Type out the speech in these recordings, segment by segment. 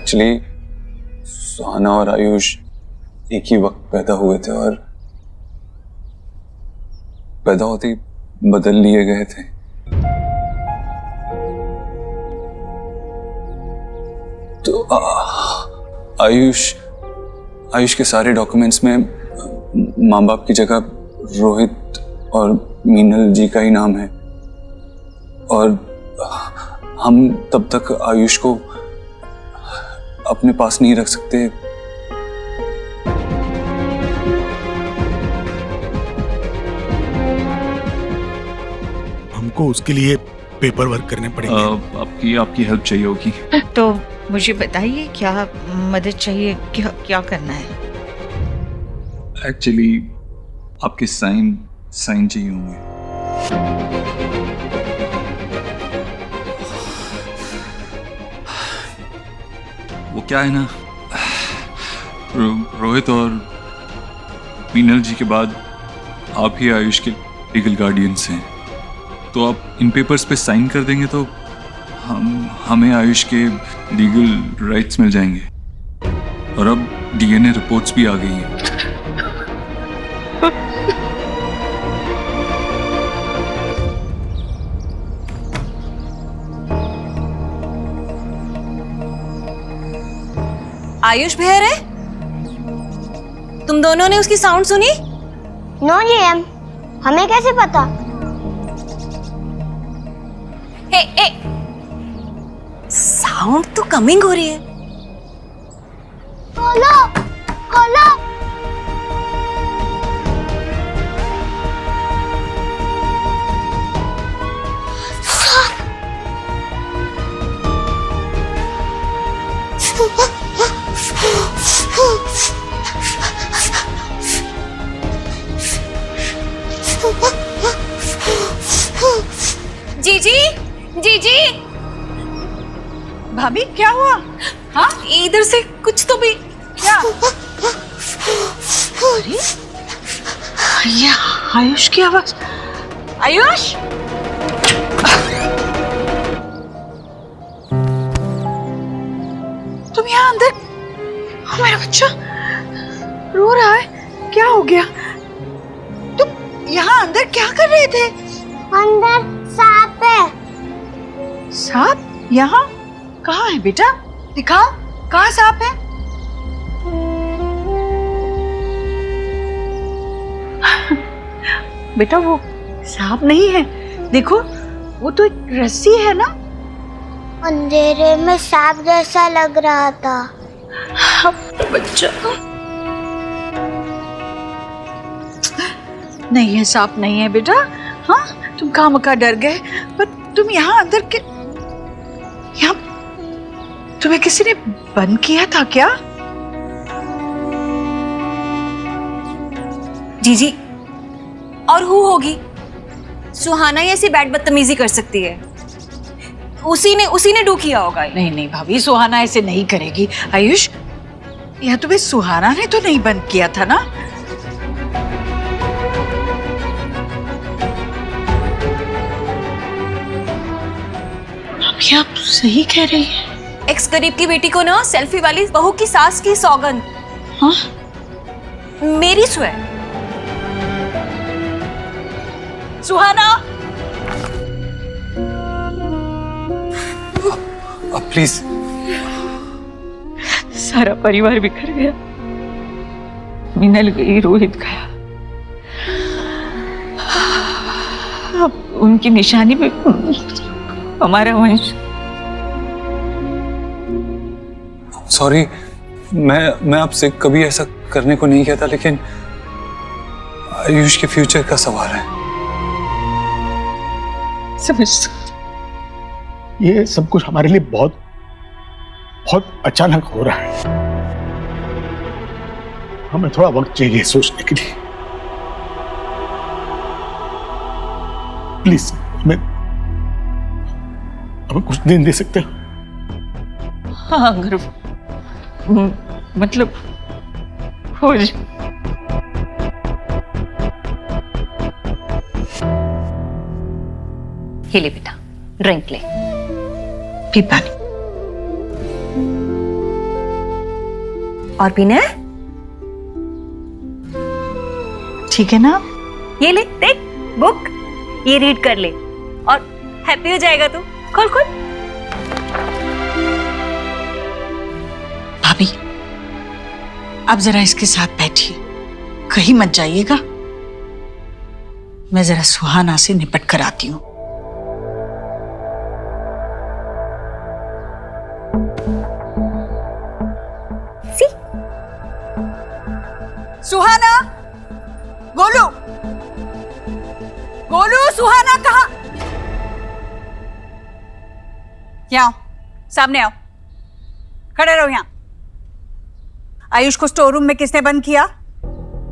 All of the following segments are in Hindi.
एक्चुअली सुहाना और आयुष एक ही वक्त पैदा हुए थे और पैदा होते ही बदल लिए गए थे। तो आयुष के सारे डॉक्यूमेंट्स में माँ बाप की जगह रोहित और मीनल जी का ही नाम है और हम तब तक आयुष को अपने पास नहीं रख सकते। हमको उसके लिए पेपर वर्क करने पड़ेंगे। आपकी हेल्प चाहिए होगी। तो मुझे बताइए क्या मदद चाहिए, क्या करना है? एक्चुअली आपके साइन चाहिए होंगे। वो क्या है ना, रोहित और मीनल जी के बाद आप ही आयुष के लीगल गार्डियंस हैं, तो आप इन पेपर्स पे साइन कर देंगे तो हमें आयुष के लीगल राइट्स मिल जाएंगे। और अब डीएनए रिपोर्ट्स भी आ गई हैं। आयुष बेहर है? तुम दोनों ने उसकी साउंड सुनी? नो जीएम, हमें कैसे पता? ए, साउंड तो कमिंग हो रही है। खोलो, खोलो। जीजी भाभी क्या हुआ? हाँ, इधर से कुछ तो भी क्या? अरे ये आयुष की आवाज। आयुष, तुम यहाँ अंदर? मेरा बच्चा रो रहा है, क्या हो गया? तुम यहाँ अंदर क्या कर रहे थे? अंदर सांप है। सांप? यहाँ कहाँ है बेटा? दिखाओ, कहाँ सांप है? बेटा वो सांप नहीं है, देखो वो तो एक रस्सी है ना। अंधेरे में सांप जैसा लग रहा था। बच्चा नहीं है, सांप नहीं है बेटा। हाँ, तुम खामखा डर गए, पर तुम यहाँ अंदर के यहाँ तुम्हें किसी ने बंद किया था क्या? जीजी, और हु होगी? सुहाना ही ऐसी बैड बदतमीजी कर सकती है। उसी ने डू किया होगा। नहीं नहीं भाभी, सुहाना ऐसे नहीं करेगी। आयुष, यह तुम्हें सुहाना ने तो नहीं बंद किया था ना? आप सही कह रही है। एक्स गरीब की बेटी को ना सेल्फी वाली बहू की सास की सौगंध। हाँ? मेरी स्वे सुहाना। अब प्लीज। सारा परिवार बिखर गया, मिनल गई, रोहित गया, अब उनकी निशानी पे हमारा वंश। सॉरी, मैं आपसे कभी ऐसा करने को नहीं कहता, लेकिन आयुष के फ्यूचर का सवाल है। समझ, ये सब कुछ हमारे लिए बहुत बहुत अचानक हो रहा है। हमें थोड़ा वक्त चाहिए सोचने के लिए। प्लीज हमें कुछ दिन दे सकते हो? हाँ, अगर मतलब हो जाए। ये ले बेटा, ड्रिंक ले, पी पानी। और पीना है? ठीक है ना? ये ले देख बुक, ये रीड कर ले और हैप्पी हो जाएगा तू। खोल खोल। भाभी, आप जरा इसके साथ बैठिए, कहीं मत जाइएगा। मैं जरा सुहाना से निपट कर आती हूँ। सुहाना, गोलू, गोलू, सुहाना कहाँ? यहाँ आओ, सामने आओ, खड़े रहो यहाँ। आयुष को स्टोर रूम में किसने बंद किया?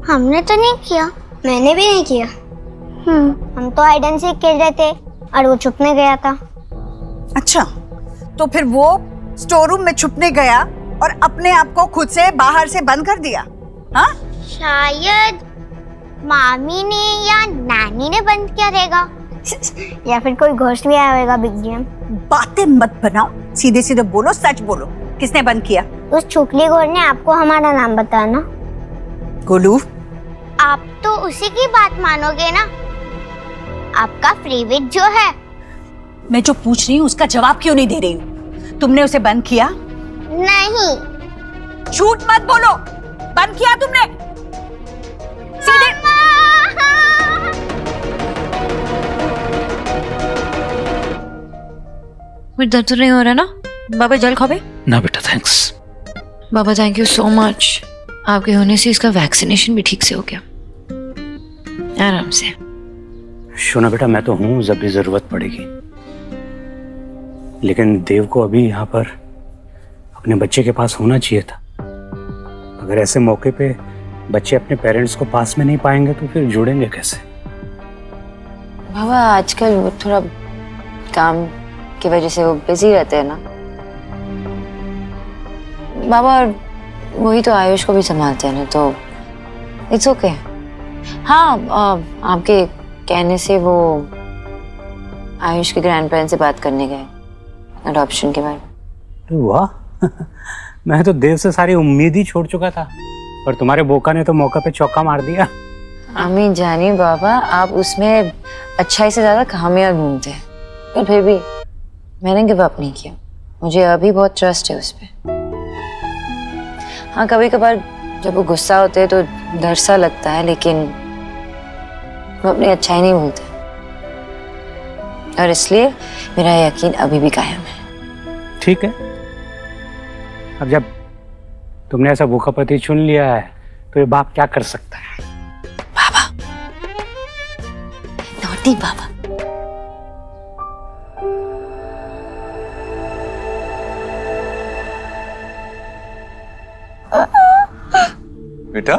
हमने तो नहीं किया। मैंने भी नहीं किया। हम तो हाइड एंड सीक खेल रहे थे और वो छुपने गया था। अच्छा, तो फिर वो स्टोर रूम में छुपने गया और अपने आप को खुद से बाहर से बंद कर दिया? हाँ? शायद मामी ने या नानी ने बंद किया रहेगा या फिर कोई घोस्ट भी आया होगा। बिग गेम बातें मत बनाओ, सीधे सीधे बोलो, सच बोलो, किसने बंद किया? उस छुकली घोर ने आपको हमारा नाम बताया ना। गोलू, आप तो उसी की बात मानोगे ना। आपका फ्रीविट जो है। मैं जो पूछ रही हूँ उसका जवाब क्यों नहीं दे रही हूँ? तुमने उसे बंद किया? नहीं। झूठ मत बोलो, बंद किया तुमने? सीधे कुछ दर्द तो नहीं हो रहा ना? बाबा जल खाओगे? ना बेटा thanks. Baba thank you so much, आपके होने से इसका वैक्सीनेशन भी ठीक से हो गया, आराम से। शोना बेटा मैं तो हूँ जब भी जरूरत पड़ेगी, लेकिन देव को अभी यहाँ पर अपने बच्चे के पास होना चाहिए था। अगर ऐसे मौके पे बच्चे अपने पेरेंट्स को पास में नहीं पाएंगे तो फिर जुड़ेंगे कैसे? बाबा आजकल वो थोड़ा काम की वजह से वो बिजी रहते हैं ना बाबा, और वही तो आयुष को भी संभालते हैं ना, तो इट्स ओके। हाँ, आपके कहने से वो आयुष के ग्रैंड पेरेंट्स से बात करने गए अडॉप्शन के बारे में। वाह मैं तो देव से सारी उम्मीद ही छोड़ चुका था, और तुम्हारे बोका ने तो मौका पे चौका मार दिया। अम्मी जानी बाबा, आप उसमें अच्छाई से ज्यादा खामियां ढूंढते हैं, पर फिर भी मैंने गिव अप नहीं किया। मुझे अभी बहुत ट्रस्ट है उस पर। हाँ, कभी कभार जब वो गुस्सा होते हैं तो डर सा लगता है, लेकिन वो अपनी अच्छाई नहीं भूलते, और इसलिए मेरा यकीन अभी भी कायम है। ठीक है, अब जब तुमने ऐसा भूखा पति चुन लिया है तो ये बाप क्या कर सकता है? बाबा, नॉटी बाबा। बेटा,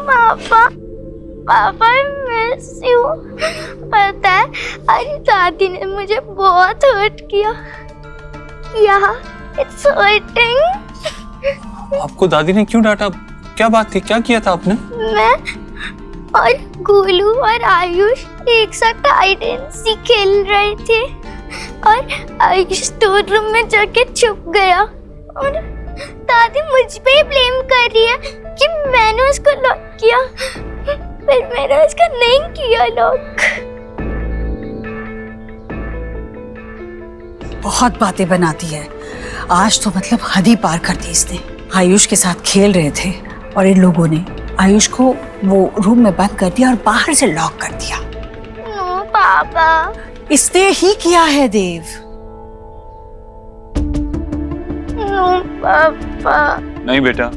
पापा, पापा मिस यू। पता है आज दादी ने मुझे बहुत हर्ट किया। It's hurting. आपको दादी ने क्यों डांटा? क्या बात थी? क्या किया था आपने? मैं और गोलू और आयुष एक साथ हाइड एंड सीक खेल रहे थे और आयुष स्टोर रूम में जाके छुप गया, और दादी मुझ पे ही ब्लेम कर रही है कि मैंने उसको लॉक किया, पर मैंने उसका नहीं किया लॉक। बहुत बातें बनाती है आज तो, मतलब हद ही पार कर दी इसने। आयुष के साथ खेल रहे थे और इन लोगों ने आयुष को वो रूम में बंद कर दिया और बाहर से लॉक कर दिया। नो पापा, इसने ही किया है देव। नो पापा। नहीं बेटा,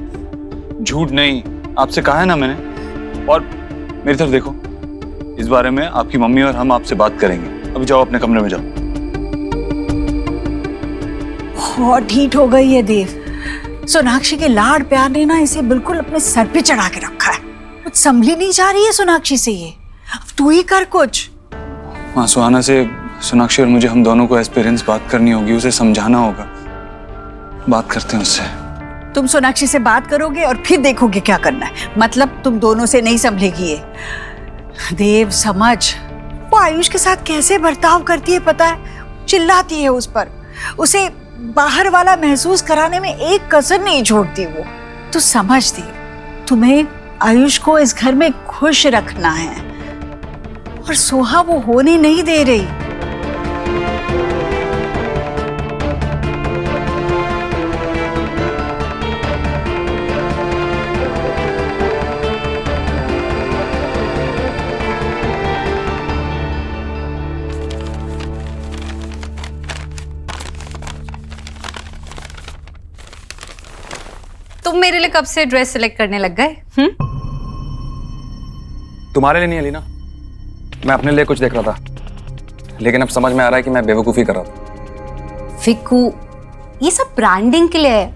झूठ नहीं, आपसे कहा है ना मैंने। और मेरी तरफ देखो, इस बारे में आपकी मम्मी और हम आपसे बात करेंगे। अभी जाओ अपने कमरे में जाओ। बहुत ढीठ हो गई है देव। सोनाक्षी के लाड प्यार ने ना इसे बिल्कुल अपने सर पे चढ़ा के रखा है। कुछ संभली नहीं जा रही है सोनाक्षी से ये। अब तू ही कर कुछ। हाँ, सुहाना से सोनाक्षी और मुझे, हम दोनों को एज पेरेंट्स बात करनी होगी, उसे समझाना होगा। बात करते हैं उससे। तुम सोनाक्षी से बात करोगे और फिर देखोगे क्या करना है। मतलब तुम दोनों से नहीं संभलेगी ये। देव समझ, वो आयुष के साथ कैसे बर्ताव करती है पता है? चिल्लाती है उस पर, उसे बाहर वाला महसूस कराने में एक कसर नहीं छोड़ती वो। तू समझती, तुम्हें आयुष को इस घर में खुश रखना है और सोहा वो होने नहीं दे रही। तुम मेरे लिए कब से ड्रेस सिलेक्ट करने लग गए? तुम्हारे लिए नहीं अलीना, मैं अपने लिए कुछ देख रहा था, लेकिन अब समझ में आ रहा है कि मैं बेवकूफ़ी कर रहा था। फिक्कू, ये सब ब्रांडिंग के लिए है।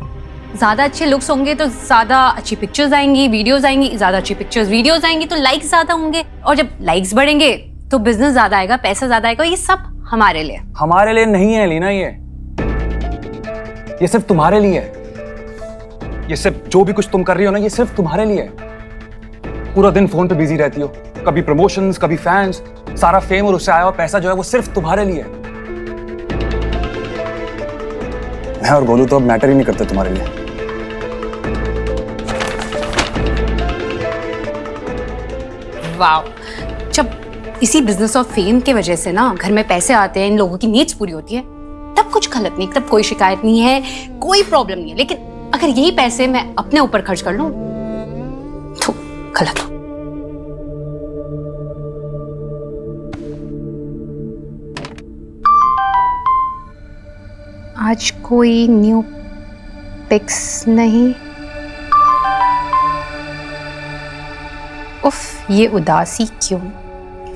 ज्यादा अच्छे लुक्स होंगे तो ज्यादा अच्छी पिक्चर्स आएंगी, वीडियोस आएंगी, ज्यादा अच्छी पिक्चर्स वीडियोस आएंगी तो लाइक्स ज्यादा होंगे, और जब लाइक्स बढ़ेंगे तो बिजनेस ज्यादा आएगा, पैसा ज्यादा आएगा। ये सब हमारे लिए। हमारे लिए नहीं है अलीना, ये सिर्फ तुम्हारे लिए है। ये सिर्फ जो भी कुछ तुम कर रही हो ना, ये सिर्फ तुम्हारे लिए है। पूरा दिन फोन पे बिजी रहती हो, कभी प्रमोशंस, कभी फैंस, सारा फेम और उससे आया हुआ पैसा जो है वो सिर्फ तुम्हारे लिए है। मैं और गोलू तो अब मैटर ही नहीं करते तुम्हारे लिए। वाव, जब इसी बिजनेस और फेम के वजह से ना घर में पैसे आते हैं, इन लोगों की नीड्स पूरी होती है, तब कुछ गलत नहीं, तब कोई शिकायत नहीं है, कोई प्रॉब्लम नहीं है। लेकिन अगर यही पैसे मैं अपने ऊपर खर्च कर लूं तो गलत हो। आज कोई न्यू पिक्स नहीं। उफ, ये उदासी क्यों?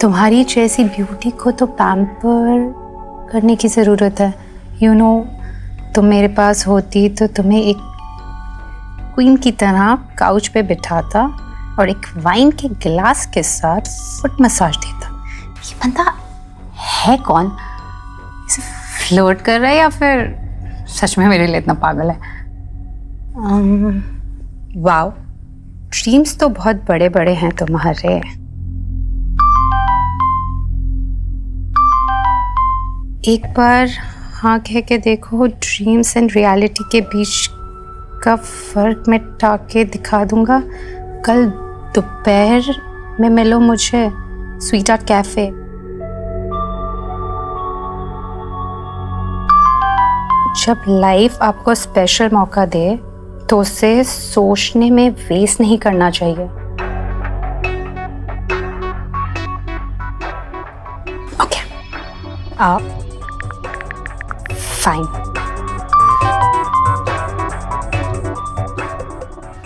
तुम्हारी जैसी ब्यूटी को तो पैम्पर करने की जरूरत है। यू नो, तुम मेरे पास होती तो तुम्हें एक क्वीन की तरह काउच पे बिठाता और एक वाइन के गिलास के साथ फुट मसाज देता। ये बंदा है कौन? इसे फ्लर्ट कर रहा है या फिर सच में मेरे लिए इतना पागल है? वाओ, ड्रीम्स तो बहुत बड़े बड़े हैं तुम्हारे। एक बार हाँ कह के देखो, ड्रीम्स एंड रियलिटी के बीच का फर्क मैं टाके दिखा दूंगा। कल दोपहर में मिलो मुझे स्वीटा कैफे। जब लाइफ आपको स्पेशल मौका दे तो उसे सोचने में वेस्ट नहीं करना चाहिए। ओके, आप फाइन।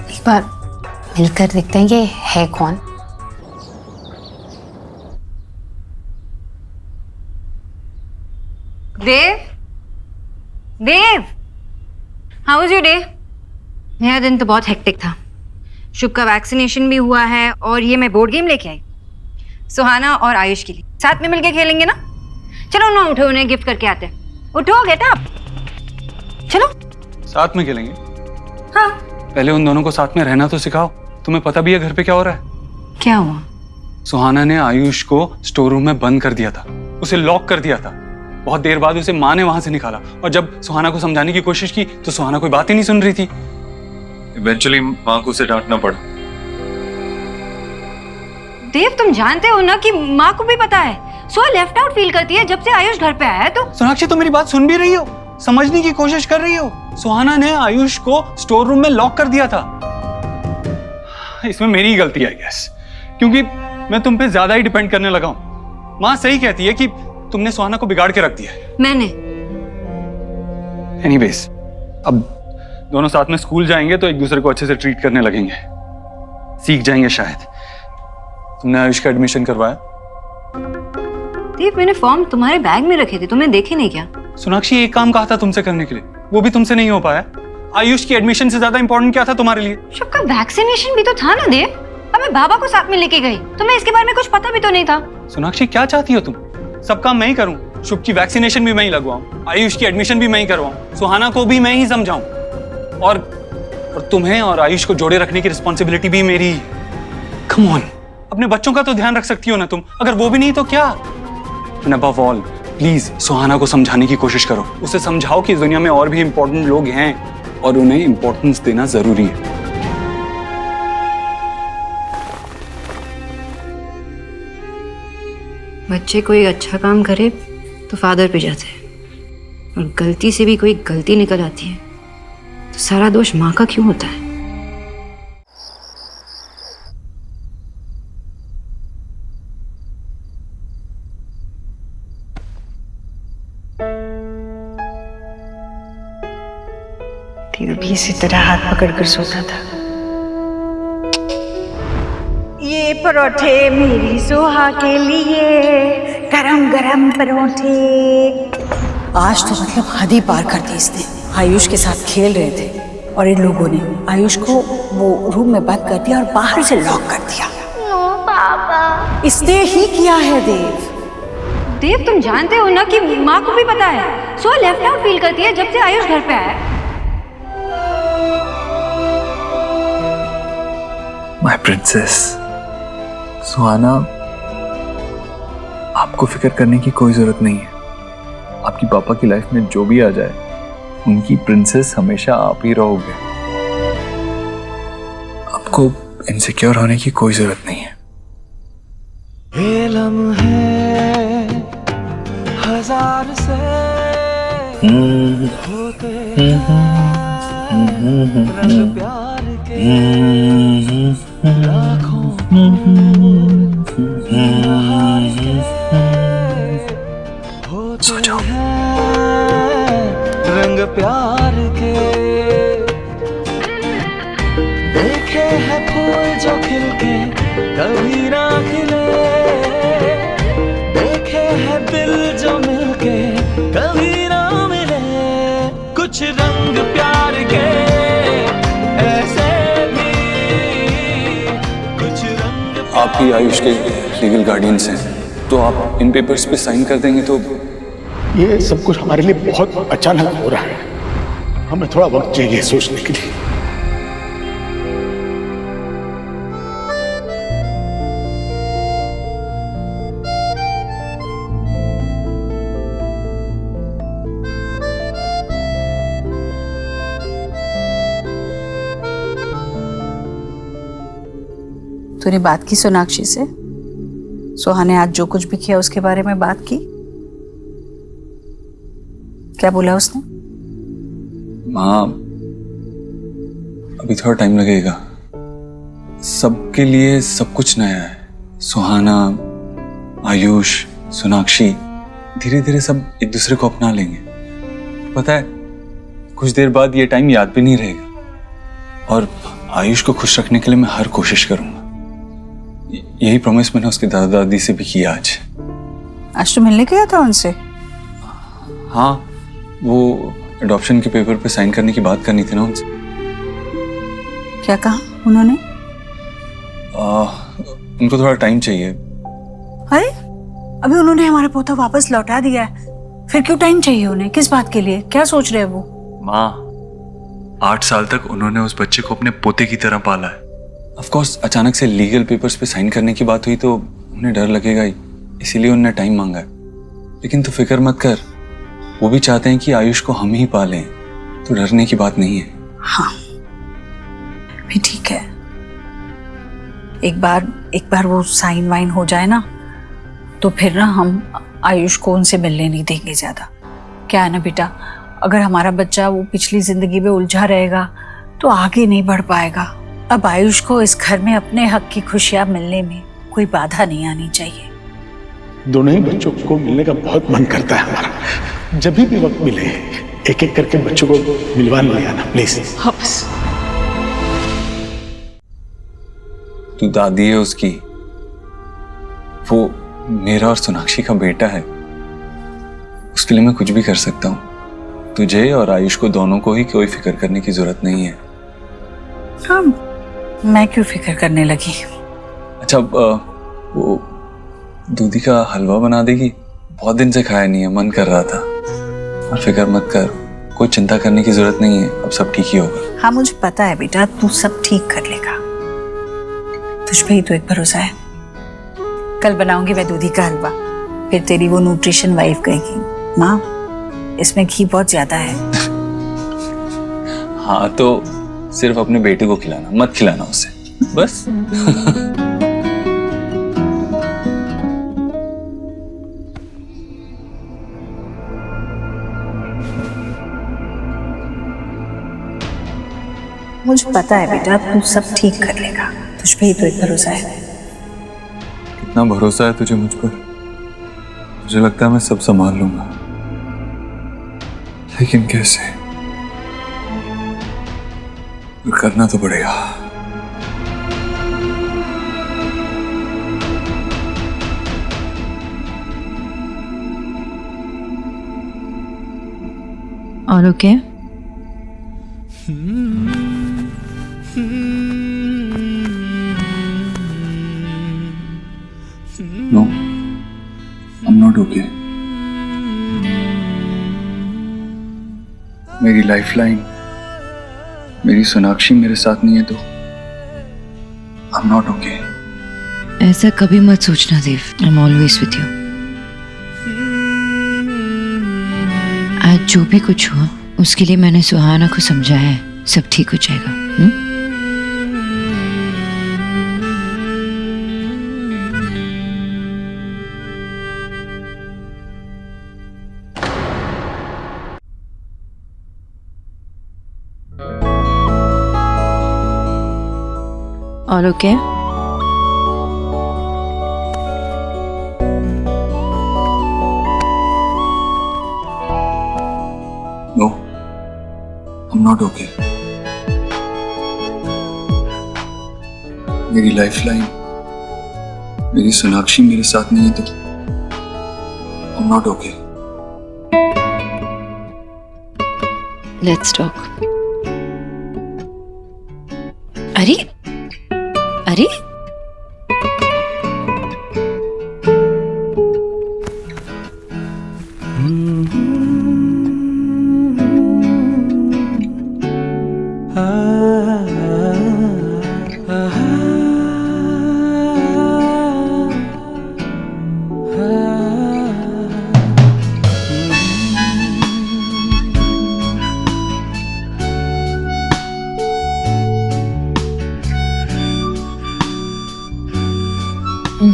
एक बार मिलकर देखते हैं ये है कौन। देव, देव, हाउ वाज योर डे? मेरा दिन तो बहुत हेक्टिक था। शुभ का वैक्सीनेशन भी हुआ है और ये मैं बोर्ड गेम लेके आई सुहाना और आयुष के लिए। साथ में मिलके खेलेंगे ना? चलो ना, उठो, उन्हें गिफ्ट करके आते हैं। उठो, गेट अप, चलो। साथ में खेलेंगे? हाँ। पहले उन दोनों को साथ में रहना तो सिखाओ। तुम्हें पता भी है घर पे क्या हो रहा है? क्या हुआ? सुहाना ने आयुष को स्टोर रूम में बंद कर दिया था, उसे लॉक कर दिया था। बहुत देर बाद उसे माँ ने वहां से निकाला और जब सुहाना को समझाने की कोशिश की तो सुहाना कोई बात ही नहीं सुन रही थी। इवेंचुअली माँ को उसे डांटना पड़ा। देव, तुम जानते हो ना कि माँ को भी पता है सोहा लेफ्ट आउट फील करती है जब से आयुष घर पे आया है। तो सोनाक्षी, तुम मेरी बात सुन भी रही हो? समझने की कोशिश कर रही हो? सुहाना ने आयुष को स्टोर रूम में लॉक कर दिया था। इसमें मेरी गलती है गैस, क्योंकि मैं तुम पे ज्यादा ही डिपेंड करने लगा हूं। माँ सही कहती है कि तुमने सुहाना को बिगाड़ के रख दिया है। मैंने एनीवेज, अब दोनों साथ में स्कूल जाएंगे तो एक दूसरे को अच्छे से ट्रीट करने लगेंगे, सीख जाएंगे शायद। तुमने आयुष का एडमिशन करवाया? देव, मैंने फॉर्म तुम्हारे बैग में रखे थे, तुमने देखे नहीं क्या? सोनाक्षी, एक काम कहा था तुमसे करने के लिए, वो भी तुमसे नहीं हो पाया। आयुष की एडमिशन से ज्यादा इंपॉर्टेंट क्या था तुम्हारे लिए? शुभ का वैक्सीनेशन भी तो था ना देव। अब मैं बाबा को साथ में लेके गई, तुम्हें इसके बारे में कुछ पता भी तो नहीं था। सोनाक्षी, क्या चाहती हो तुम? सब काम मैं ही करूं, शुभ की वैक्सीनेशन भी मैं ही लगवाऊं, आयुष की एडमिशन भी मैं ही करवाऊं, सुहाना को भी मैं ही समझाऊं, और तुम्हें और आयुष को जोड़े रखने की रिस्पॉन्सिबिलिटी भी मेरी। कम ऑन, अपने बच्चों का तो ध्यान रख सकती हो ना तुम? अगर वो भी नहीं तो क्या? And above all, प्लीज सुहाना को समझाने की कोशिश करो। उसे समझाओ कि इस दुनिया में और भी इंपॉर्टेंट लोग हैं और उन्हें इंपॉर्टेंस देना जरूरी है। बच्चे कोई अच्छा काम करे तो फादर पे जाते हैं, और गलती से भी कोई गलती निकल आती है तो सारा दोष माँ का क्यों होता है? दिल भी इसी तरह हाथ पकड़कर सोता था। ये परोठे मेरी सोहा के लिए, गरम गरम परोठे। आज तो मतलब हद ही पार कर दी इसने। आयुष के साथ खेल रहे थे और इन लोगों ने आयुष को वो रूम में बंद कर दिया और बाहर से लॉक कर दिया। नो पापा। इसने ही किया है देव। देव, तुम जानते हो ना कि माँ को भी पता है, सो लेफ्ट आउट फील करती है जब से आयुष घर पे आया। माय प्रिंसेस सुहाना, आपको फिक्र करने की कोई जरूरत नहीं है। आपकी पापा की लाइफ में जो भी आ जाए, उनकी प्रिंसेस हमेशा आप ही रहोगे। आपको इनसिक्योर होने की कोई जरूरत नहीं है। ये लम्हे हजार से होते रंग प्यार के लाखों होते हैं रंग प्यार के। देखे हैं फूल जो खिलके कभी ना खिले, देखे हैं दिल जो मिलके कभी ना मिले। कुछ रंग प्यार के ऐसे भी, कुछ रंग। आप ही आयुष के लीगल गार्डियंस हैं, तो आप इन पेपर्स पे साइन कर देंगे तो। ये सब कुछ हमारे लिए बहुत अचानक हो रहा है, हमें थोड़ा वक्त चाहिए सोचने के लिए। तूने बात की सोनाक्षी से? सोहा ने आज जो कुछ भी किया उसके बारे में बात की? क्या बोला उसने? माँ, अभी थोड़ा टाइम लगेगा। सबके लिए सब कुछ नया है। सुहाना, आयुष, सोनाक्षी, धीरे धीरे सब एक दूसरे को अपना लेंगे। पता है, कुछ देर बाद ये टाइम याद भी नहीं रहेगा। और आयुष को खुश रखने के लिए मैं हर कोशिश करूंगा। यही प्रॉमिस मैंने उसके दादा दादी से भी किया आज तो मिलने गया था उनसे? हाँ, वो अडॉप्शन के पेपर पे साइन करने की बात करनी थी ना उनसे। क्या कहा उन्होंने? उनको थोड़ा टाइम चाहिए। अरे, अभी उन्होंने हमारा पोता वापस लौटा दिया है, फिर क्यों टाइम चाहिए उन्हें? किस बात के लिए? क्या सोच रहे हैं वो? माँ, 8 साल तक उन्होंने उस बच्चे को अपने पोते की तरह पाला है। ऑफ कोर्स अचानक से लीगल पेपर्स पे साइन करने की बात हुई तो उन्हें डर लगेगा ही, इसीलिए उन्होंने टाइम मांगा है। लेकिन तू फिक्र मत कर, वो भी चाहते हैं कि आयुष को हम ही पालें, तो डरने की बात नहीं है। हाँ, भी ठीक है। एक बार वो साइन वाइन हो जाए ना, तो फिर ना हम आयुष को उनसे मिलने नहीं देंगे ज्यादा। क्या है ना बेटा, अगर हमारा बच्चा वो पिछली जिंदगी में उलझा रहेगा तो आगे नहीं बढ़ पाएगा। अब आयुष को इस घर में अपने हक की खुशियां मिलने में कोई बाधा नहीं आनी चाहिए। दोनों ही बच्चों को मिलने का बहुत मन करता है हमारा। जब भी वक्त मिले एक एक करके बच्चों को मिलवाने ले आना प्लीज। हाँ बस। तू दादी है उसकी, वो मेरा और सोनाक्षी का बेटा है। उसके लिए मैं कुछ भी कर सकता हूँ। तुझे और आयुष को दोनों को ही कोई फिक्र करने की जरूरत नहीं है। हाँ, मैं क्यों फिक्र करने लगी? अच्छा, वो दूधी का हलवा बना देगी? बहुत दिन से खाया नहीं है, मन कर रहा था। और फिक्र मत कर, कोई चिंता करने की जरूरत नहीं है, अब सब ठीक ही होगा। हाँ मुझे पता है बेटा, तू सब ठीक कर लेगा। तुझ पे ही तो एक भरोसा है। कल बनाऊंगी मैं दूधी का हलवा, फिर तेरी वो न्यूट्रिशन वाइफ कहेगी माँ इसमें घी बहुत ज्यादा है। हाँ तो सिर्फ अपने बेटे को खिलाना, मत खिलाना उसे, बस। मुझे पता है बेटा तू सब ठीक कर लेगा, तुझ पे ही तो एक भरोसा है। कितना भरोसा है तुझे मुझ पर? मुझे लगता है मैं सब संभाल लूंगा, लेकिन कैसे? करना तो पड़ेगा। और okay? No, I'm not okay. मेरी लाइफलाइन, मेरी सोनाक्षी मेरे साथ नहीं है तो I'm not okay. ऐसा कभी मत सोचना देव, I'm always with you. आज जो भी कुछ हुआ उसके लिए मैंने सुहाना को समझाया है, सब ठीक हो जाएगा। और okay? No, I'm not okay. मेरी लाइफलाइन, मेरी सोनाक्षी मेरे साथ नहीं है तो I'm not okay. Let's talk. अरे अरे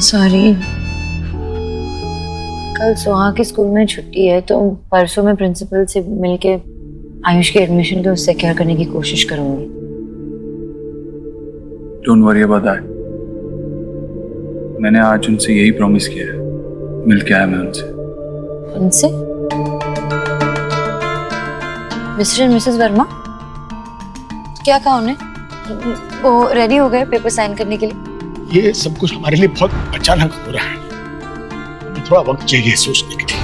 सॉरी, कल सुहा के स्कूल में छुट्टी है तो परसों मैं प्रिंसिपल से मिलके आयुष के एडमिशन को सिक्योर करने की कोशिश करूंगी। Don't worry about that. मैंने आज उनसे यही प्रॉमिस किया है, मिल के आया मैं उनसे। उनसे? Mister and Mrs Verma? क्या कहा उन्हें? वो रेडी हो गए पेपर साइन करने के लिए? ये सब कुछ हमारे लिए बहुत अचानक हो रहा है, हमें थोड़ा वक्त चाहिए सोचने के लिए।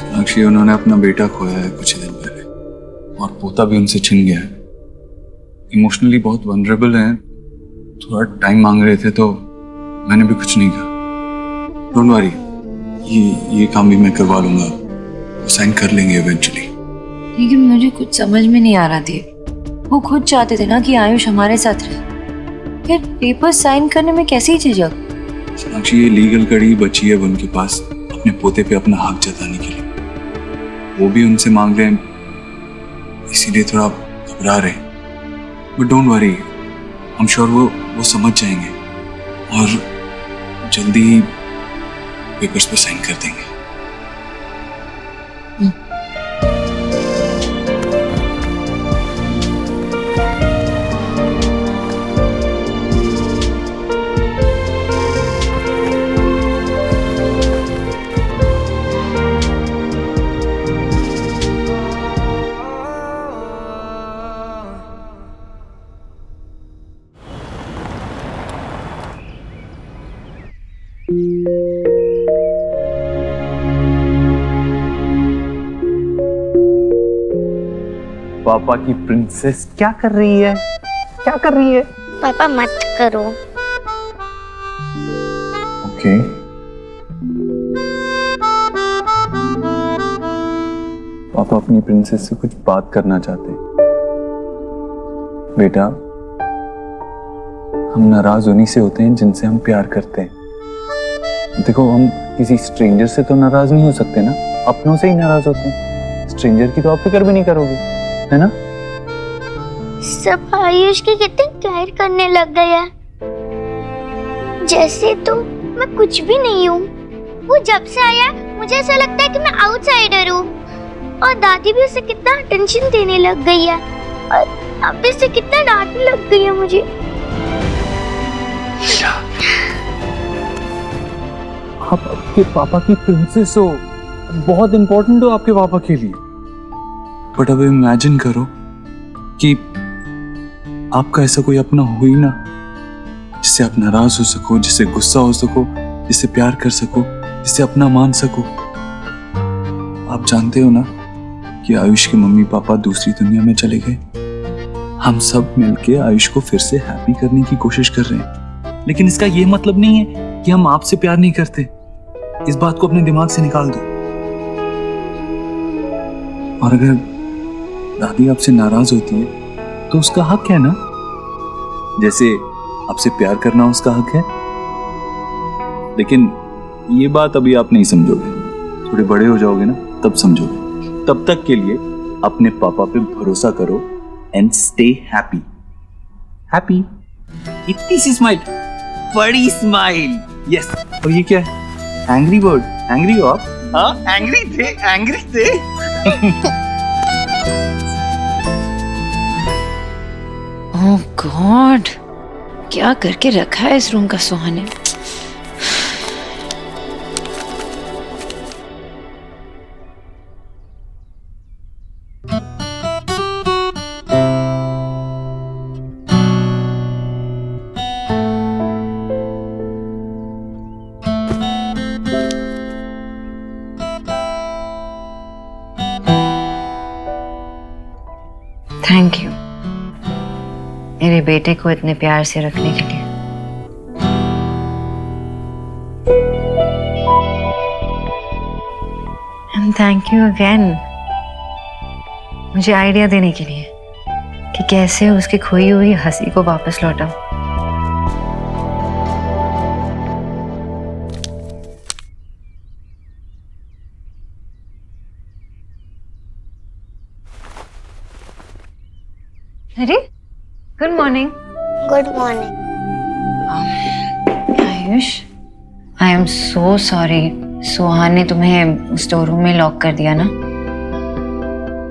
सोनाक्षी, उन्होंने अपना बेटा खोया है कुछ दिन पहले और पोता भी उनसे छिन गया है। इमोशनली बहुत वनरेबल हैं, थोड़ा टाइम मांग रहे थे तो मैंने भी कुछ नहीं कहा। डोंट वरी, ये काम भी मैं करवा लूंगा, वो साइन कर लेंगे इवेंचुअली। लेकिन मुझे कुछ समझ में नहीं आ रहा थी, वो खुद चाहते थे ना कि आयुष हमारे साथ रहे, फिर पेपर साइन करने में कैसे ही झिझक? सोनाक्षी, ये लीगल कड़ी बची है उनके पास अपने पोते पे अपना हक जताने के लिए। वो भी उनसे मांग रहे हैं, इसीलिए थोड़ा घबरा रहे हैं। But don't worry, I am sure वो समझ जाएंगे और जल्दी ही पेपर्स पे साइन कर देंगे। पापा की प्रिंसेस क्या कर रही है? क्या कर रही है? पापा मत करो। ओके। पापा अपनी प्रिंसेस से कुछ बात करना चाहते हैं। बेटा, हम नाराज उन्हीं से होते हैं जिनसे हम प्यार करते हैं। देखो, हम किसी स्ट्रेंजर से तो नाराज नहीं हो सकते ना, अपनों से ही नाराज होते हैं। स्ट्रेंजर की तो आप फिक्र भी नहीं करोगे, है ना? सब आयुष की कितनी केयर करने लग गए हैं, जैसे तो मैं कुछ भी नहीं हूँ। वो जब से आया मुझे ऐसा लगता है कि मैं आउटसाइडर हूँ। और दादी भी उसे कितना अटेंशन देने लग गई है और अब से कितना डांटने लग गई है मुझे। आप आपके पापा की प्रिंसेस हो, बहुत इंपॉर्टेंट हो आपके पापा के लिए। बट अब इमेजिन करो कि आपका ऐसा कोई अपना हो ही ना, जिससे आप नाराज हो सको, जिससे गुस्सा हो सको, जिससे प्यार कर सको, जिससे अपना मान सको। आप जानते हो ना कि आयुष के मम्मी पापा दूसरी दुनिया में चले गए। हम सब मिलके आयुष को फिर से हैप्पी करने की कोशिश कर रहे हैं, लेकिन इसका ये मतलब नहीं है कि हम आपसे प्यार नहीं करते। इस बात को अपने दिमाग से निकाल दो। और अगर दादी आपसे नाराज होती है तो उसका हक है ना, जैसे आपसे प्यार करना उसका हक है। लेकिन ये बात अभी आप नहीं समझोगे, थोड़े बड़े हो जाओगे ना तब समझोगे। तब तक के लिए अपने पापा पे भरोसा करो एंड स्टे हैप्पी। हैप्पी, इतनी सी स्माइल, बड़ी स्माइल। यस। और ये क्या है? Angry bird. एंग्री हो आप? हाँ, एंग्री थे, एंग्री थे। ओह गॉड, क्या करके रखा है इस रूम का सोहा ने। थैंक यू मेरे बेटे को इतने प्यार से रखने के लिए। एंड थैंक यू अगेन मुझे आइडिया देने के लिए कि कैसे उसकी खोई हुई हंसी को वापस लौटाऊं। अरे good morning. Good morning. Ayush, I am so sorry, Soha ने तुम्हें स्टोर रूम में लॉक कर दिया ना।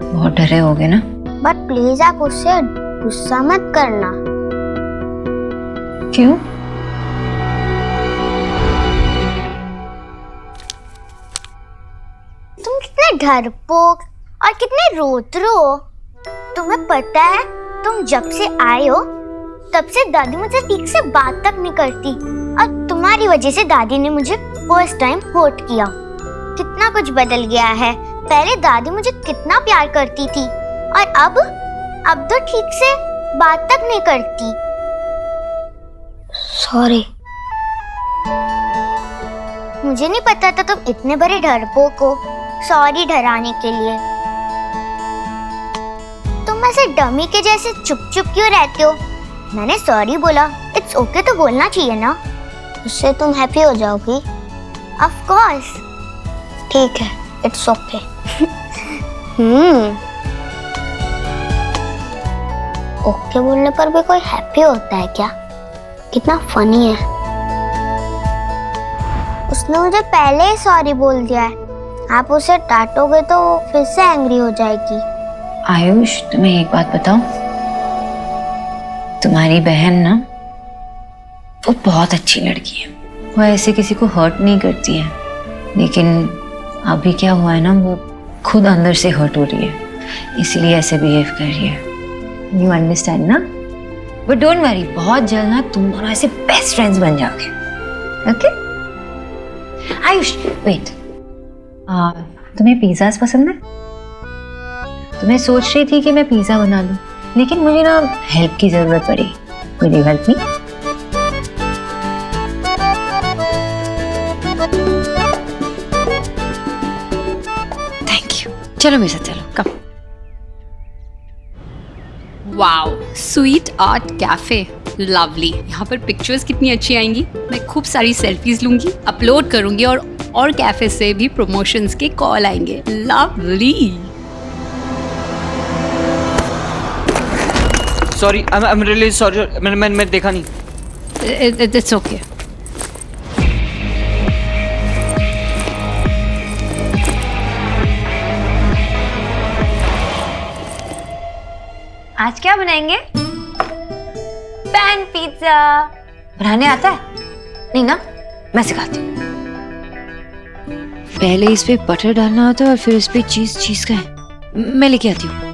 बहुत डरे होगे ना। बट प्लीज आप उससे गुस्सा मत करना। क्यों? तुम कितने डरपोक और कितने रोतरू हो। तुम्हें पता है तुम जब से आए हो तब से दादी मुझसे ठीक से बात तक नहीं करती और तुम्हारी वजह से दादी ने मुझे फर्स्ट टाइम हर्ट किया। कितना कुछ बदल गया है। पहले दादी मुझे कितना प्यार करती थी और अब तो ठीक से बात तक नहीं करती। सॉरी। मुझे नहीं पता था तुम इतने बड़े डरपोक हो। सॉरी डराने के लिए। तुम ऐसे डमी के जैसे चुप चुप क्यों रहते हो? मैंने सॉरी बोला, इट्स ओके तो बोलना चाहिए ना, उससे तुम हैप्पी हो जाओगी। Of course. ठीक है, इट्स ओके। ओके बोलने पर भी कोई हैप्पी होता है क्या? कितना फनी है। उसने मुझे पहले ही सॉरी बोल दिया है। आप उसे डांटोगे तो फिर से एंग्री हो जाएगी। आयुष, तुम्हें एक बात बताऊं, तुम्हारी बहन ना वो बहुत अच्छी लड़की है। वो ऐसे किसी को हर्ट नहीं करती है, लेकिन अभी क्या हुआ है ना, वो खुद अंदर से हर्ट हो रही है, इसीलिए ऐसे बिहेव कर रही है। यू अंडरस्टैंड ना? बट डोंट वरी, बहुत जल्द ना तुम दोनों ऐसे बेस्ट फ्रेंड्स बन जाओगे। ओके? आयुष वेट, तुम्हें पिज़्ज़ास पसंद है? तो मैं सोच रही थी कि मैं पिज़्ज़ा बना लूं, लेकिन मुझे ना हेल्प की जरूरत पड़ी। Will you help me? Thank you. चलो मेरे साथ चलो, come. Wow, sweet art cafe, lovely. यहाँ पर पिक्चर्स कितनी अच्छी आएंगी। मैं खूब सारी सेल्फीज लूंगी, अपलोड करूंगी और कैफे से भी प्रमोशंस के कॉल आएंगे। Lovely. Sorry, I am really sorry, मैंने देखा नहीं। It's okay. आज क्या बनाएंगे? Pan pizza. बनाने आता है? नहीं ना, मैं सिखाती हूँ। पहले इस पे बटर डालना होता है और फिर इस पे चीज का है। मैं लेके आती हूँ।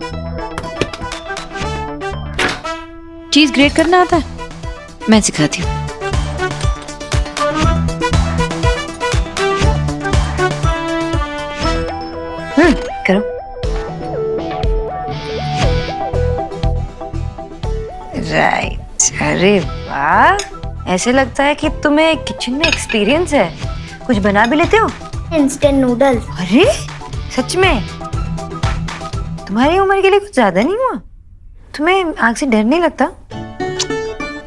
चीज ग्रेट करना आता है? मैं सिखाती हूँ। करो। राइट। अरे वाह, ऐसे लगता है कि तुम्हें किचन में एक्सपीरियंस है। कुछ बना भी लेते हो? Instant noodles. अरे सच में? तुम्हारी उम्र के लिए कुछ ज्यादा नहीं हुआ? तुम्हें आग से डर नहीं लगता?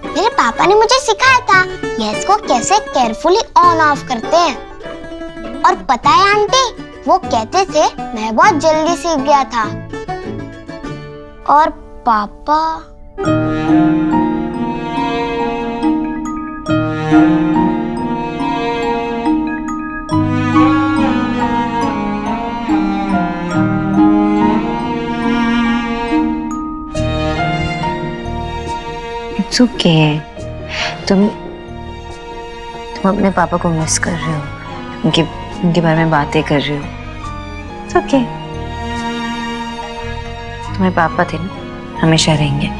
मेरे पापा ने मुझे सिखाया था गैस को कैसे केयरफुली ऑन ऑफ करते हैं। और पता है आंटी, वो कहते थे मैं बहुत जल्दी सीख गया था। और पापा इट्स ओके। तुम अपने पापा को मिस कर रहे हो, उनके बारे में बातें कर रहे हो। It's okay. तुम्हारे पापा थे ना, हमेशा रहेंगे।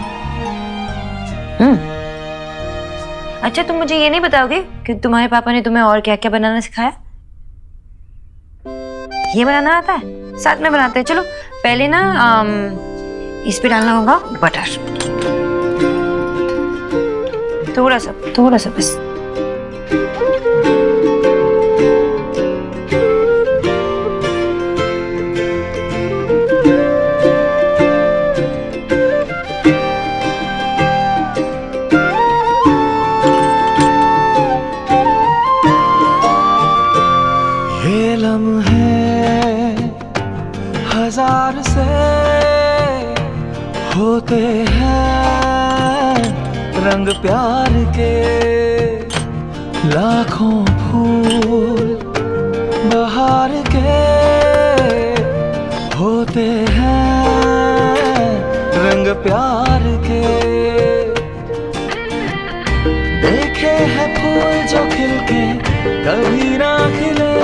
अच्छा, तुम मुझे ये नहीं बताओगे कि तुम्हारे पापा ने तुम्हें और क्या क्या बनाना सिखाया? ये बनाना आता है? साथ में बनाते हैं। चलो पहले ना इस पे डालना होगा बटर, थोड़ा सा बस। ये लम्हे हजार से होते हैं, रंग प्यार के लाखों फूल बहार के होते हैं, रंग प्यार के। देखे हैं फूल जो खिलके कभी ना खिले,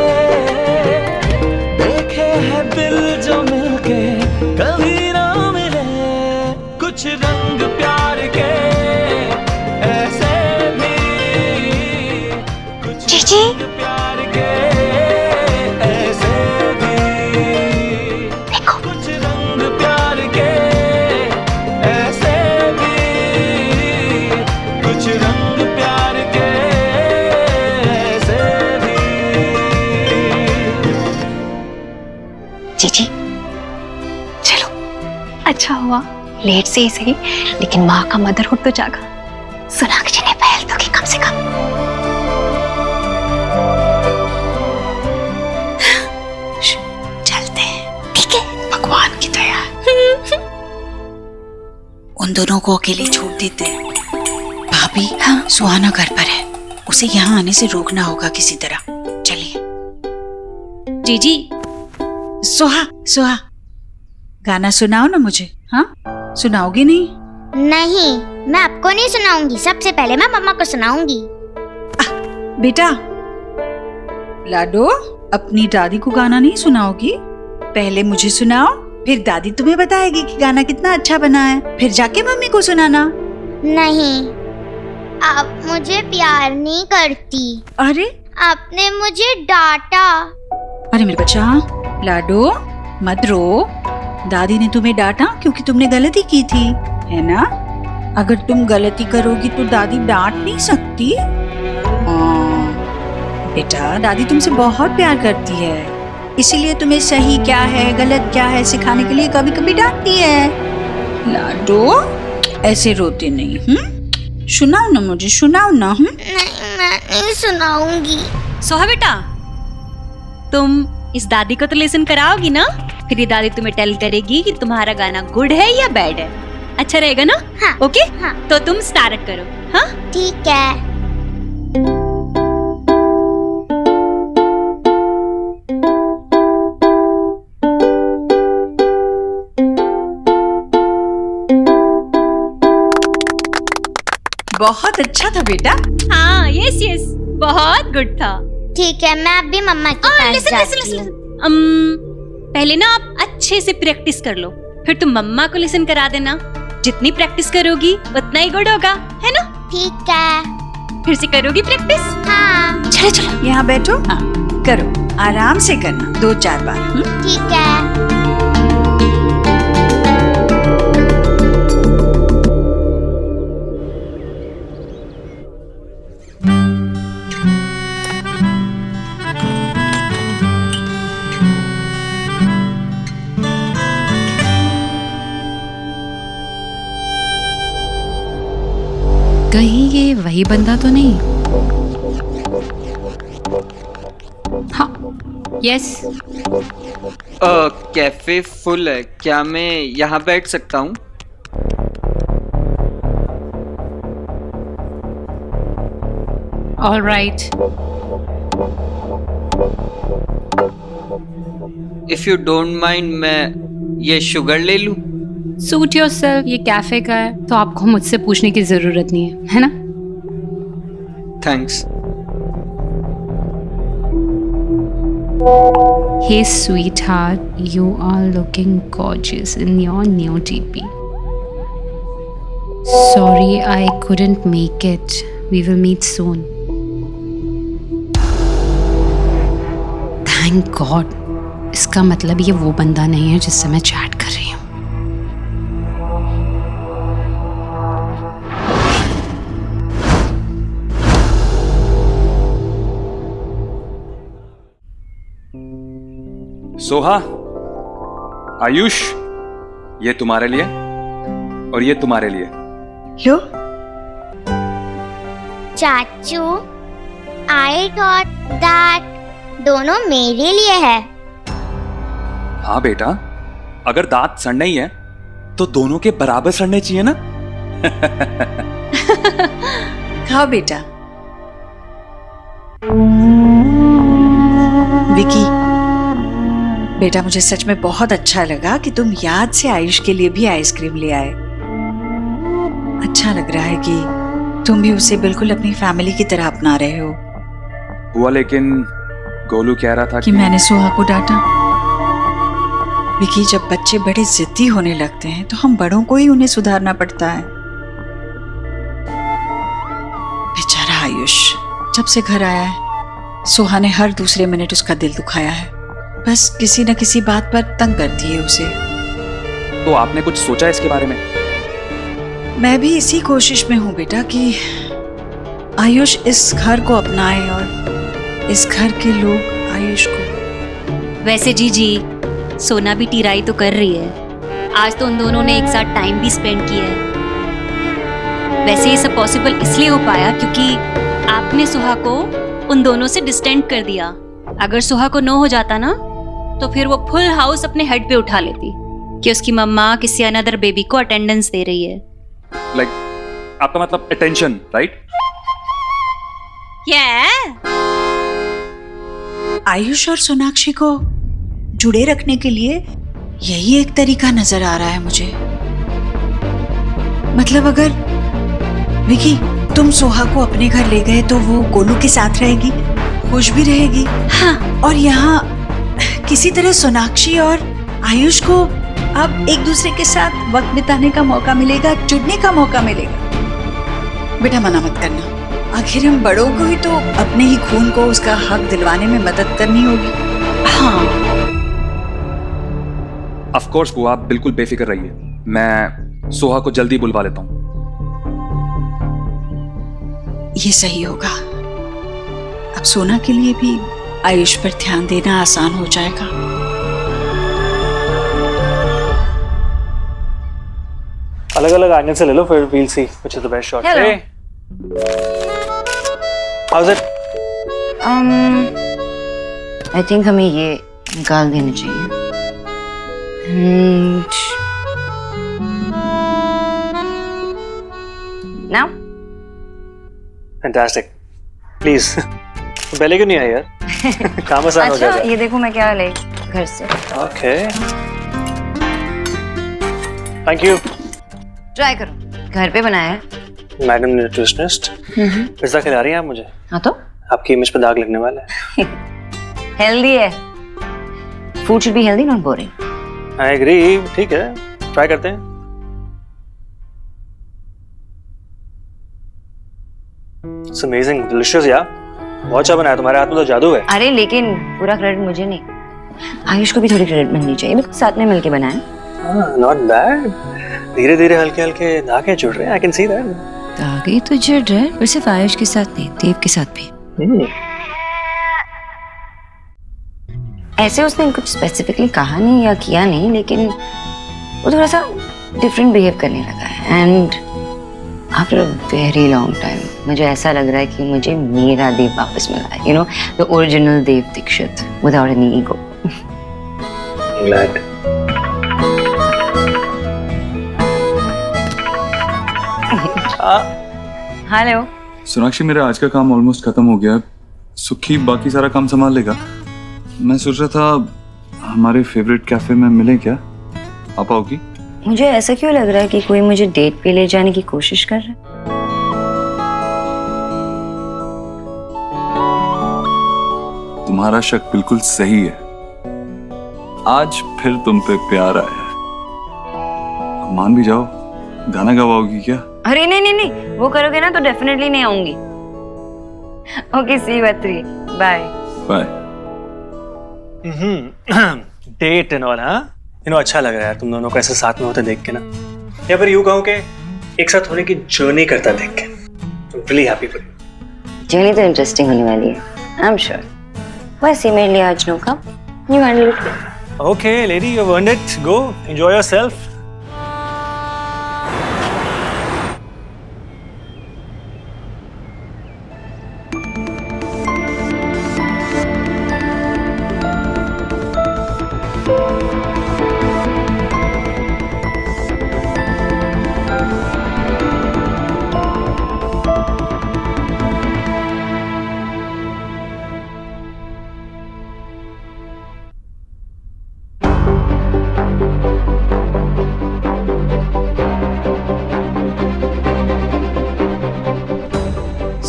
देखे हैं दिल जो मिलके कभी ना मिले। कुछ रंग प्यार के ऐसे भी, कुछ रंग प्यार के ऐसे भी, कुछ रंग प्यार के ऐसे भी, कुछ रंग प्यार के ऐसे भी। जीजी चलो, अच्छा हुआ लेट से ही सही, लेकिन माँ का मदरहुड तो जागा। सोनाक्षी ने पहल तो की कम से कम। चलते हैं, ठीक है? भगवान की दया। उन दोनों को अकेले छोड़ देते हैं। भाभी, हाँ? सुहाना घर पर है, उसे यहाँ आने से रोकना होगा किसी तरह। चलिए। जीजी, सुहा गाना सुनाओ ना मुझे। हाँ, सुनाओगी नहीं? नहीं, मैं आपको नहीं सुनाऊंगी। सबसे पहले मैं मम्मा को सुनाऊंगी। बेटा लाडो, अपनी दादी को गाना नहीं सुनाओगी? पहले मुझे सुनाओ, फिर दादी तुम्हें बताएगी कि गाना कितना अच्छा बना है, फिर जाके मम्मी को सुनाना। नहीं, आप मुझे प्यार नहीं करती। अरे आपने मुझे डांटा। अरे मेरे बच्चा, लाडो मत रो। दादी ने तुम्हें डांटा क्योंकि तुमने गलती की थी, है ना? अगर तुम गलती करोगी तो दादी डांट नहीं सकती। बेटा, दादी तुमसे बहुत प्यार करती है, इसीलिए तुम्हें सही क्या है गलत क्या है सिखाने के लिए कभी कभी डांटती है। लाडो ऐसे रोते नहीं। सुनाओ ना मुझे, सुनाओ ना। नहीं, मैं नहीं सुनाऊंगी। सोहा बेटा, तुम इस दादी को तो लेसन कराओगी ना? फिर ये दादी तुम्हें टेल करेगी कि तुम्हारा गाना गुड है या बैड है। अच्छा रहेगा ना? हाँ, ओके? हाँ। तो तुम स्टार्ट करो। हाँ, ठीक है। बहुत अच्छा था बेटा। हाँ, यस यस, बहुत गुड था। ठीक है, मैं अभी मम्मा के पास लिसन लिसन जाती लिसन। हूँ। पहले ना आप अच्छे से प्रैक्टिस कर लो, फिर तुम मम्मा को लिसन करा देना। जितनी प्रैक्टिस करोगी उतना ही गुड होगा, है ना? ठीक है। फिर से करोगी प्रैक्टिस? हाँ। चलो चलो, यहाँ बैठो। हाँ, करो, आराम से करना 2-4 बार। ठीक है। कहीं ये वही बंदा तो नहीं? हाँ, यस। कैफे फुल है, क्या मैं यहाँ बैठ सकता हूँ? All right. If you don't mind, मैं ये शुगर ले लूँ? सूट योरसेल्फ, ये कैफे का है तो आपको मुझसे पूछने की जरूरत नहीं है ना? Thanks. Hey sweetheart, you are looking gorgeous in your new DP. Sorry, I couldn't make it. We will meet soon. Thank God. इसका मतलब ये वो बंदा नहीं है जिससे मैं चैट कर रही हूँ। सोहा, आयुष, ये तुम्हारे लिए और ये तुम्हारे लिए। लो। चाचू, आई थॉट दैट दोनों मेरे लिए है। हाँ बेटा, अगर दांत सड़ने ही है तो दोनों के बराबर सड़ने चाहिए ना। खाओ बेटा। विकी बेटा, मुझे सच में बहुत अच्छा लगा कि तुम याद से आयुष के लिए भी आइसक्रीम ले आए। अच्छा लग रहा है कि तुम भी उसे बिल्कुल अपनी फैमिली की तरह अपना रहे हो। हुआ, लेकिन गोलू कह रहा था कि मैंने सोहा को डांटा। विकी, जब बच्चे बड़े जिद्दी होने लगते हैं तो हम बड़ों को ही उन्हें सुधारना पड़ता है। बेचारा आयुष जब से घर आया है, सोहा ने हर दूसरे मिनट उसका दिल दुखाया है। बस किसी न किसी बात पर तंग करती है उसे। तो आपने कुछ सोचा इसके बारे में? मैं भी इसी कोशिश में हूँ बेटा कि आयुष इस घर को अपनाए और इस घर के लोग आयुष को। वैसे जी सोना भी टीराई तो कर रही है। आज तो उन दोनों ने एक साथ टाइम भी स्पेंड किया है। वैसे ये सब पॉसिबल इसलिए हो पाया क्योंकि आपने सुहा को उन दोनों से डिस्टेंट कर दिया। अगर सुहा को नो हो जाता ना तो फिर वो फुल हाउस अपने हेड पे उठा लेती कि उसकी मम्मा किसी अनदर बेबी को अटेंडेंस दे रही है। लाइक आपका मतलब अटेंशन, राइट? आयुष और सोनाक्षी को जुड़े रखने के लिए यही एक तरीका नजर आ रहा है मुझे। मतलब अगर विकी तुम सोहा को अपने घर ले गए तो वो गोलू के साथ रहेगी, खुश भी रहेगी। हाँ, और यहाँ किसी तरह सोनाक्षी और आयुष को अब एक दूसरे के साथ वक्त बिताने का मौका मिलेगा, जुड़ने का मौका मिलेगा। बेटा मना मत करना, आखिर हम बड़ों को ही तो अपने ही खून को उसका हक दिलवाने में मदद करनी होगी। हाँ ऑफ कोर्स बुआ, आप बिल्कुल बेफिक्र रहिए। मैं सोहा को जल्दी बुलवा लेता हूँ। ये सही होगा। अब सोना के लिए भी आयुष पर ध्यान देना आसान हो जाएगा। अलग अलग एंगल से ले लो, फिर we'll see which is the best shot. Hello. Hey. How's it? I think हमें ये निकाल देना चाहिए। And now? Fantastic. Please. पहले क्यों नहीं आई यार? काम आसान हो अच्छा, जाएगा। ये देखो मैं क्या ले घर से। Okay. Thank you. ट्राई करो, घर पे बनाया है। मैडम न्यूट्रिशनिस्ट, पिज्जा खिला रही हैं आप मुझे? हाँ तो? आपकी इमेज पे दाग लगने वाला है। हेल्दी है। Food should be healthy, not boring. I agree. ठीक है, ट्राई करते हैं। It's amazing, delicious यार। बहुत अच्छा बनाया, तुम्हारे हाथ में तो जादू है। अरे लेकिन पूरा क्रेडिट मुझे नहीं, आयुष को भी थोड़ी क्रेडिट मिलनी चाहिए, बिल्कुल साथ में मिलके बनाया। हाँ, not bad. धीरे धीरे हल्के हल्के धागे जुड़ रहे हैं। I can see that. धागे तो जुड़ रहे हैं, पर सिर्फ आयुष के साथ नहीं, देव के साथ भी। ऐसे उसने कुछ स्पेसिफिकली कहा नहीं या किया नहीं, लेकिन वो थोड़ा सा डिफरेंट बिहेव करने लगा है। And after a very long time मुझे ऐसा लग रहा है कि मुझे मेरा देव वापस मिला है, you know, the original Dev Dikshit without any ego. Glad. Hello. Sonakshi, मेरा आज का काम ऑलमोस्ट खत्म हो गया। सुखी बाकी सारा काम संभाल लेगा। मैं सोच रहा था हमारे फेवरेट कैफे में मिले क्या? आप आओगी? मुझे ऐसा क्यों लग रहा है कि कोई मुझे डेट पे ले जाने की कोशिश कर रहा है? तुम्हारा शक बिल्कुल सही है। आज फिर तुम पे प्यार आया है। मान भी जाओ, गाना गवाओगी क्या? अरे नहीं नहीं नहीं, वो करोगे ना तो डेफिनेटली नहीं आऊंगी। Okay, see you at 3, bye bye. Date and all, हाँ? अच्छा लग रहा है तुम दोनों को ऐसे साथ में होते देख के ना, या फिर यूं कहूं कि एक साथ होने की जर्नी करता देख के। Really happy for you. Journey तो इंटरेस्टिंग होने वाली है, आई एम श्योर। वैसे मेरे लिए आज no come, you handle it. Okay lady, you have earned it, go enjoy yourself.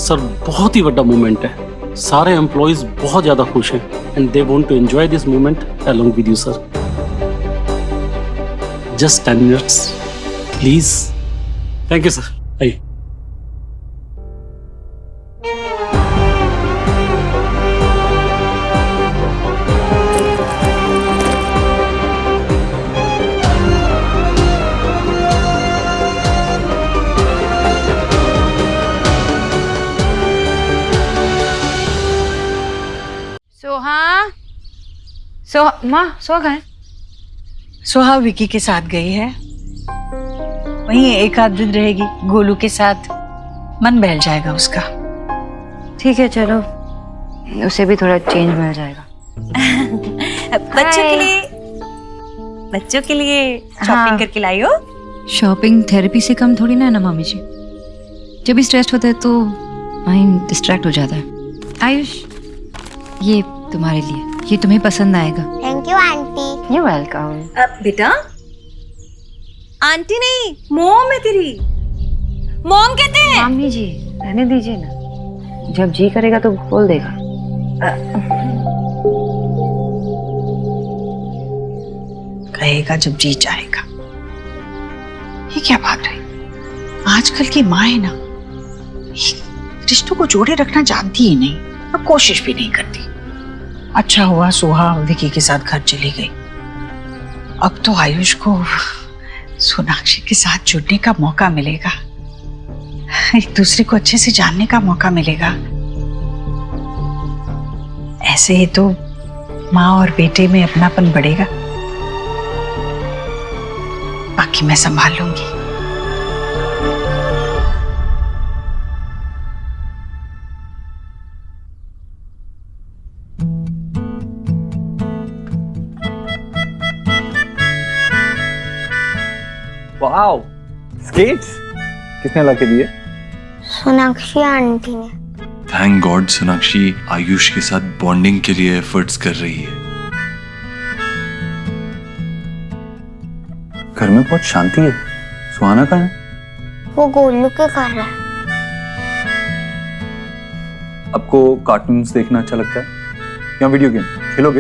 Sir बहुत ही बड़ा मोमेंट है, सारे एम्प्लॉइज बहुत ज्यादा खुश हैं and they want to enjoy this moment along with you sir. Just 10 minutes please. Thank you sir. आइए। माँ, सोहा कहाँ है? सोहा विकी के साथ गई है, वहीं एक आध दिन रहेगी गोलू के साथ, मन बहल जाएगा उसका। ठीक है चलो, उसे भी थोड़ा चेंज मिल जाएगा। बच्चों के लिए शॉपिंग करके लाई हो? शॉपिंग थेरेपी से कम थोड़ी ना है ना मामी जी। जब भी स्ट्रेस्ड होता है तो माइंड डिस्ट्रैक्ट हो जाता है। आयुष, ये तुम्हारे लिए, ये तुम्हें पसंद आएगा। Thank you aunty. You welcome. बेटा, आंटी नहीं, मॉम है तेरी। मॉम कहते हैं। मामी जी रहने दीजिए ना, जब जी करेगा तो बोल देगा। कहेगा जब जी चाहेगा। ये क्या बात है? आजकल की माँ है ना, रिश्तों को जोड़े रखना जानती ही नहीं और कोशिश भी नहीं करती। अच्छा हुआ सोहा विकी के साथ घर चली गई। अब तो आयुष को सोनाक्षी के साथ जुड़ने का मौका मिलेगा, एक दूसरे को अच्छे से जानने का मौका मिलेगा। ऐसे ही तो माँ और बेटे में अपनापन बढ़ेगा। बाकी मैं संभाल लूंगी। वाओ, स्केट्स किसने ला के दिए? सोनाक्षी आंटी ने। थैंक गॉड सोनाक्षी आयुष के साथ बॉन्डिंग के लिए एफर्ट्स कर रही है। घर में बहुत शांति है। सुहाना कहाँ है? वो गोलू के कर रहा है। आपको कार्टून्स देखना अच्छा लगता है या वीडियो गेम खेलोगे?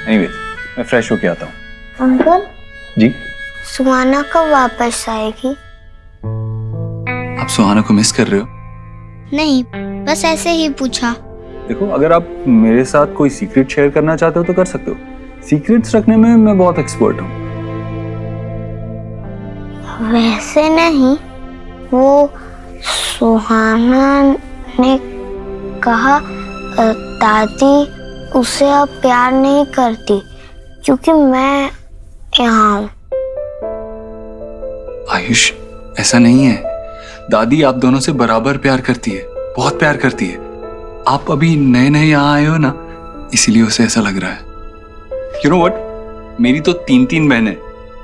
एनीवेज, मैं फ्रेश होके आता हूँ। अंकल जी, सुहाना कब वापस आएगी? आप सुहाना को मिस कर रहे हो? नहीं, बस ऐसे ही पूछा। देखो, अगर आप मेरे साथ कोई सीक्रेट शेयर करना चाहते हो तो कर सकते हो। सीक्रेट्स रखने में मैं बहुत एक्सपर्ट हूँ। वैसे नहीं, वो सुहाना ने कहा दादी उसे अब प्यार नहीं करती क्योंकि मैं यहाँ हूँ। आयुष, ऐसा नहीं है। दादी आप दोनों से बराबर प्यार करती है, बहुत प्यार करती है। आप अभी नए नए यहाँ आए हो ना, इसीलिए उसे ऐसा लग रहा है। You know what? मेरी तो 3 बहनें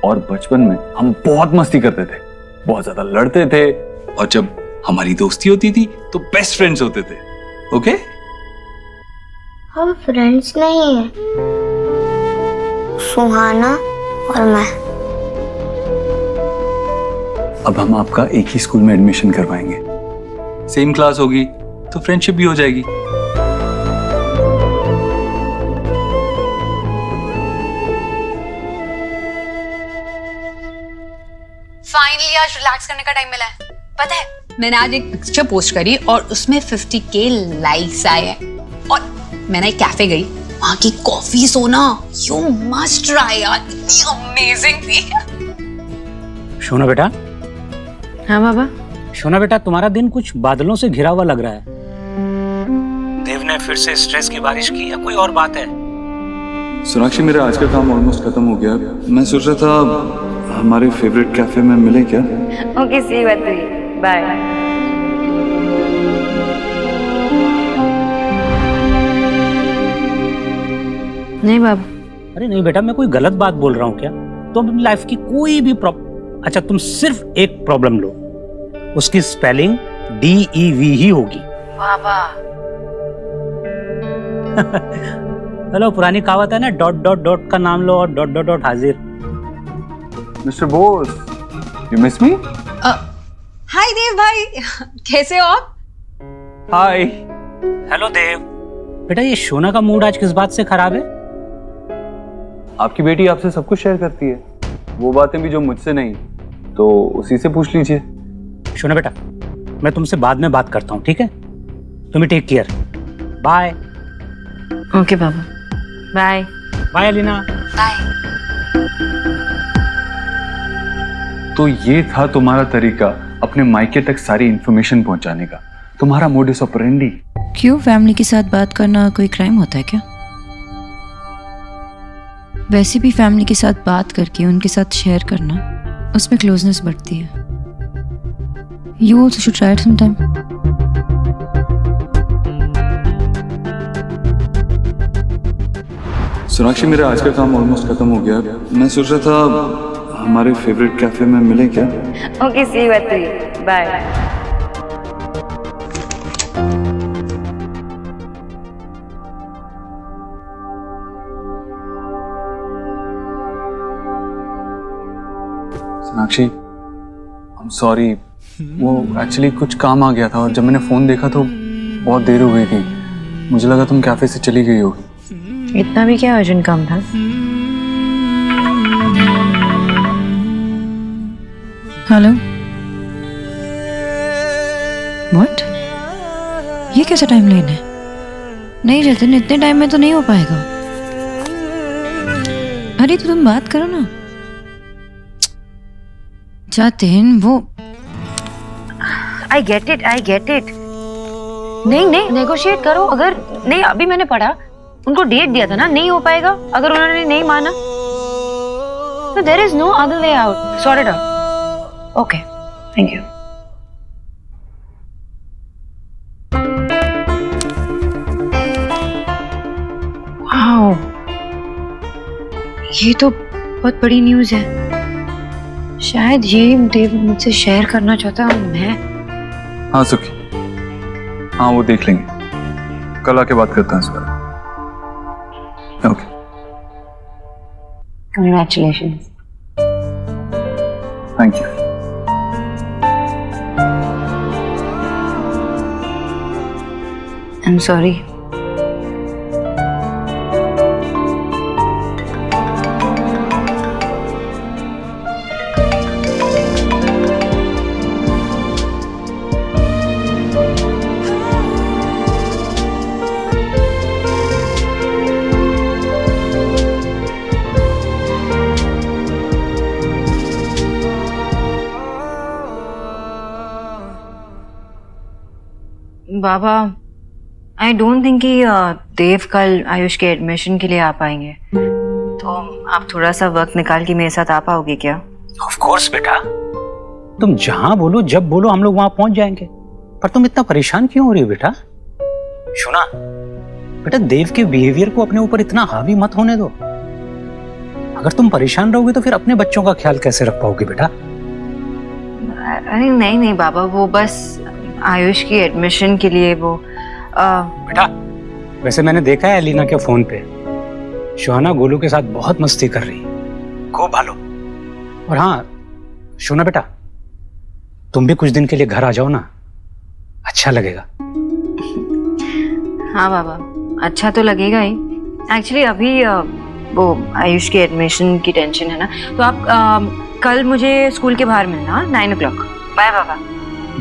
और बचपन में हम बहुत मस्ती करते थे, बहुत ज्यादा लड़ते थे और जब हमारी दोस्ती होती थी तो बेस्ट फ्रेंड्स होते थे। ओके? हम फ्रेंड्स नहीं हैं, सुहाना और मैं। अब हम आपका एक ही स्कूल में एडमिशन करवाएंगे। सेम क्लास होगी तो फ्रेंडशिप भी हो जाएगी। फाइनली आज रिलैक्स करने का टाइम मिला है। पता है, मैंने आज एक पिक्चर पोस्ट करी और उसमें 50K लाइक्स आए हैं। और मैंने एक कैफे गई, वहां की कॉफी सोना यू मस्ट ट्राई यार, इतनी अमेजिंग थी। शोना बेटा। हाँ बाबा। शोना बेटा, तुम्हारा दिन कुछ बादलों से घिरा हुआ लग रहा है। देव ने फिर से स्ट्रेस की बारिश की या कोई और बात है? सोनाक्षी, मेरा आज का काम ऑलमोस्ट खत्म हो गया। मैं सोच रहा था हमारे फेवरेट कैफे में मिले क्या? Okay, see you at 3, bye. नहीं बाबा। अरे नहीं बेटा, मैं कोई गलत बात बोल रहा हूँ क्या? तुम अपनी लाइफ की कोई भी अच्छा, तुम सिर्फ एक प्रॉब्लम लो, उसकी स्पेलिंग DEV ही होगी। बाबा। हेलो, पुरानी कहावत है ना, डॉट डॉट डॉट का नाम लो और डॉट डॉट डॉट हाजिर। Mister Bose, you miss me? Hi Dev भाई, कैसे हो आप? हाय। हेलो देव। बेटा, ये शोना का मूड आज किस बात से खराब है? आपकी बेटी आपसे सब कुछ शेयर करती है, वो बातें भी जो मुझसे नहीं, तो उसी से पूछ लीजिए। शोना बेटा, मैं तुमसे बाद में बात करता हूँ, ठीक है? तुम्हें टेक केयर, बाय। ओके बाबा, बाय। बाय अलीना। बाय। तो ये था तुम्हारा तरीका अपने मायके तक सारी इंफॉर्मेशन पहुंचाने का, तुम्हारा मोडस ऑपरेंडी। क्यों, फैमिली के साथ बात करना कोई क्राइम होता है क्या? वैसे भी फैमिली के साथ बात करके उनके साथ शेयर करना, उसमें क्लोजनेस बढ़ती है। You also should try it sometime. Sonakshi, मेरा आज का काम ऑलमोस्ट खत्म हो गया। मैं सोच रहा था हमारे फेवरेट कैफे में मिले क्या? Okay, see you at 3, bye. Sonakshi, I'm sorry, वो एक्चुअली कुछ काम आ गया था और जब मैंने फोन देखा तो बहुत देर हो गई थी। मुझे लगा तुम कैफे से चली गई होगी। इतना भी क्या अर्जेंट काम था? हेलो। व्हाट? ये कैसा टाइम लेन है? नहीं जतिन, इतने टाइम में तो नहीं हो पाएगा। अरे तो तुम बात करो ना। जतिन, वो I get it. नहीं, नेगोशिएट करो। अगर नहीं, अभी मैंने पढ़ा, उनको डेट दिया था ना, नहीं हो पाएगा। अगर उन्होंने नहीं माना तो there is no other way out. Sort it out. Okay, thank you. Wow, ये तो बहुत बड़ी न्यूज़ है। शायद ये देव मुझसे शेयर करना चाहता हूँ मैं। हाँ सुखी, हाँ वो देख लेंगे, कल आके बात करते हैं इस बारे। Okay, congratulations. Thank you. I am sorry. Baba, I don't think कि देव कल आयुष के एडमिशन के लिए आ पाएंगे, तो आप थोड़ा सा वक्त निकाल के मेरे साथ आ पाओगे क्या? ऑफ कोर्स बेटा, तुम जहां बोलो जब बोलो हम लोग वहां पहुंच जाएंगे। पर तुम इतना परेशान क्यों हो रही हो बेटा? सुना बेटा, देव के बिहेवियर को अपने ऊपर इतना हावी मत होने दो। अगर तुम परेशान रहोगे तो फिर अपने बच्चों का ख्याल कैसे रख पाओगे बेटा? अरे नहीं नहीं बाबा, वो बस आयुष की एडमिशन के लिए वो बेटा, वैसे मैंने देखा है एलिना के फोन पे शोहना गोलू के साथ बहुत मस्ती कर रही है, खूब भालो। और हाँ शोना बेटा, तुम भी कुछ दिन के लिए घर आ जाओ ना, अच्छा लगेगा। हाँ बाबा, अच्छा तो लगेगा ही। एक्चुअली अभी वो आयुष के एडमिशन की टेंशन है ना, तो आप कल मुझे स्कूल के बाहर मिलना 9 o'clock। बाय बाबा।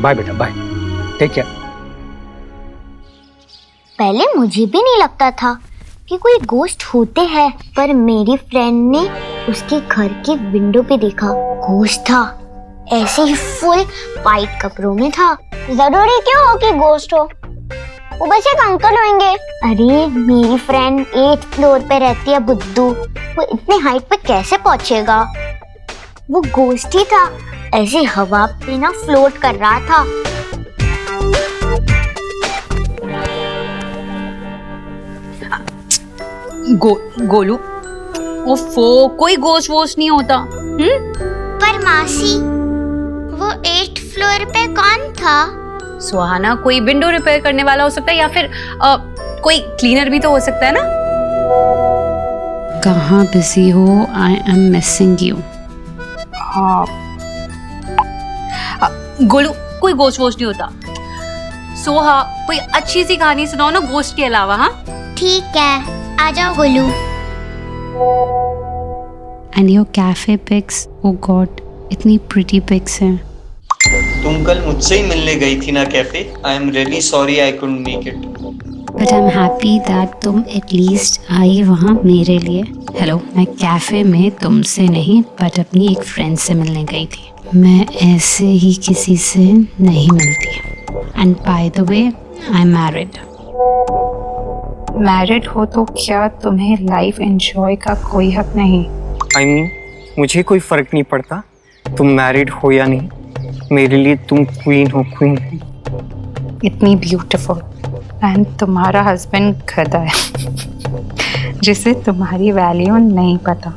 बाय बेटा, बाय, टेक केयर। पहले मुझे भी नहीं लगता था कि कोई गोश्त होते हैं, पर मेरी फ्रेंड ने उसके घर के विंडो पे देखा गोश्त था, ऐसे ही फुल वाइट कपड़ों में था। जरूरी क्यों हो कि गोश्त हो, वो बस एक अंकल होंगे। अरे मेरी फ्रेंड 8th फ्लोर पे रहती है बुद्धू, वो इतने हाइट पे कैसे पहुंचेगा? वो गोश्त ही था, ऐसे हवा पे ना फ्लोट कर रहा था। गोलू, ओफो, कोई गोश्त वोश नहीं होता। पर मासी, वो 8th फ्लोर पे कौन था? सुहाना, कोई विंडो रिपेयर करने वाला हो सकता है, या फिर कोई क्लीनर भी तो हो सकता है ना। कहाँ बिजी हो? I am missing you. Golu, कोई गोश्त वोश नहीं होता। सोहा, कोई अच्छी सी कहानी सुनाओ ना गोश्त के अलावा। हाँ ठीक है, आ जाओ Golu. And your cafe pics, oh god, इतनी प्रिटी पिक्स हैं। तुम कल मुझसे ही मिलने गई थी ना cafe. I am really sorry I couldn't make it. But I am happy that तुम एटलीस्ट आई वहाँ मेरे लिए। हेलो, मैं कैफे में तुमसे नहीं बट अपनी एक फ्रेंड से मिलने गई थी। मैं ऐसे ही किसी से नहीं मिलती। And by the way, I am married. Married हो तो क्या तुम्हें लाइफ एंजॉय का कोई हक नहीं? आई मीन, मुझे कोई फर्क नहीं पड़ता तुम मैरिड हो या नहीं, मेरे लिए तुम क्वीन हो, क्वीन। इतनी ब्यूटीफुल, एंड तुम्हारा हस्बैंड गधा है जिसे तुम्हारी वैल्यू नहीं पता।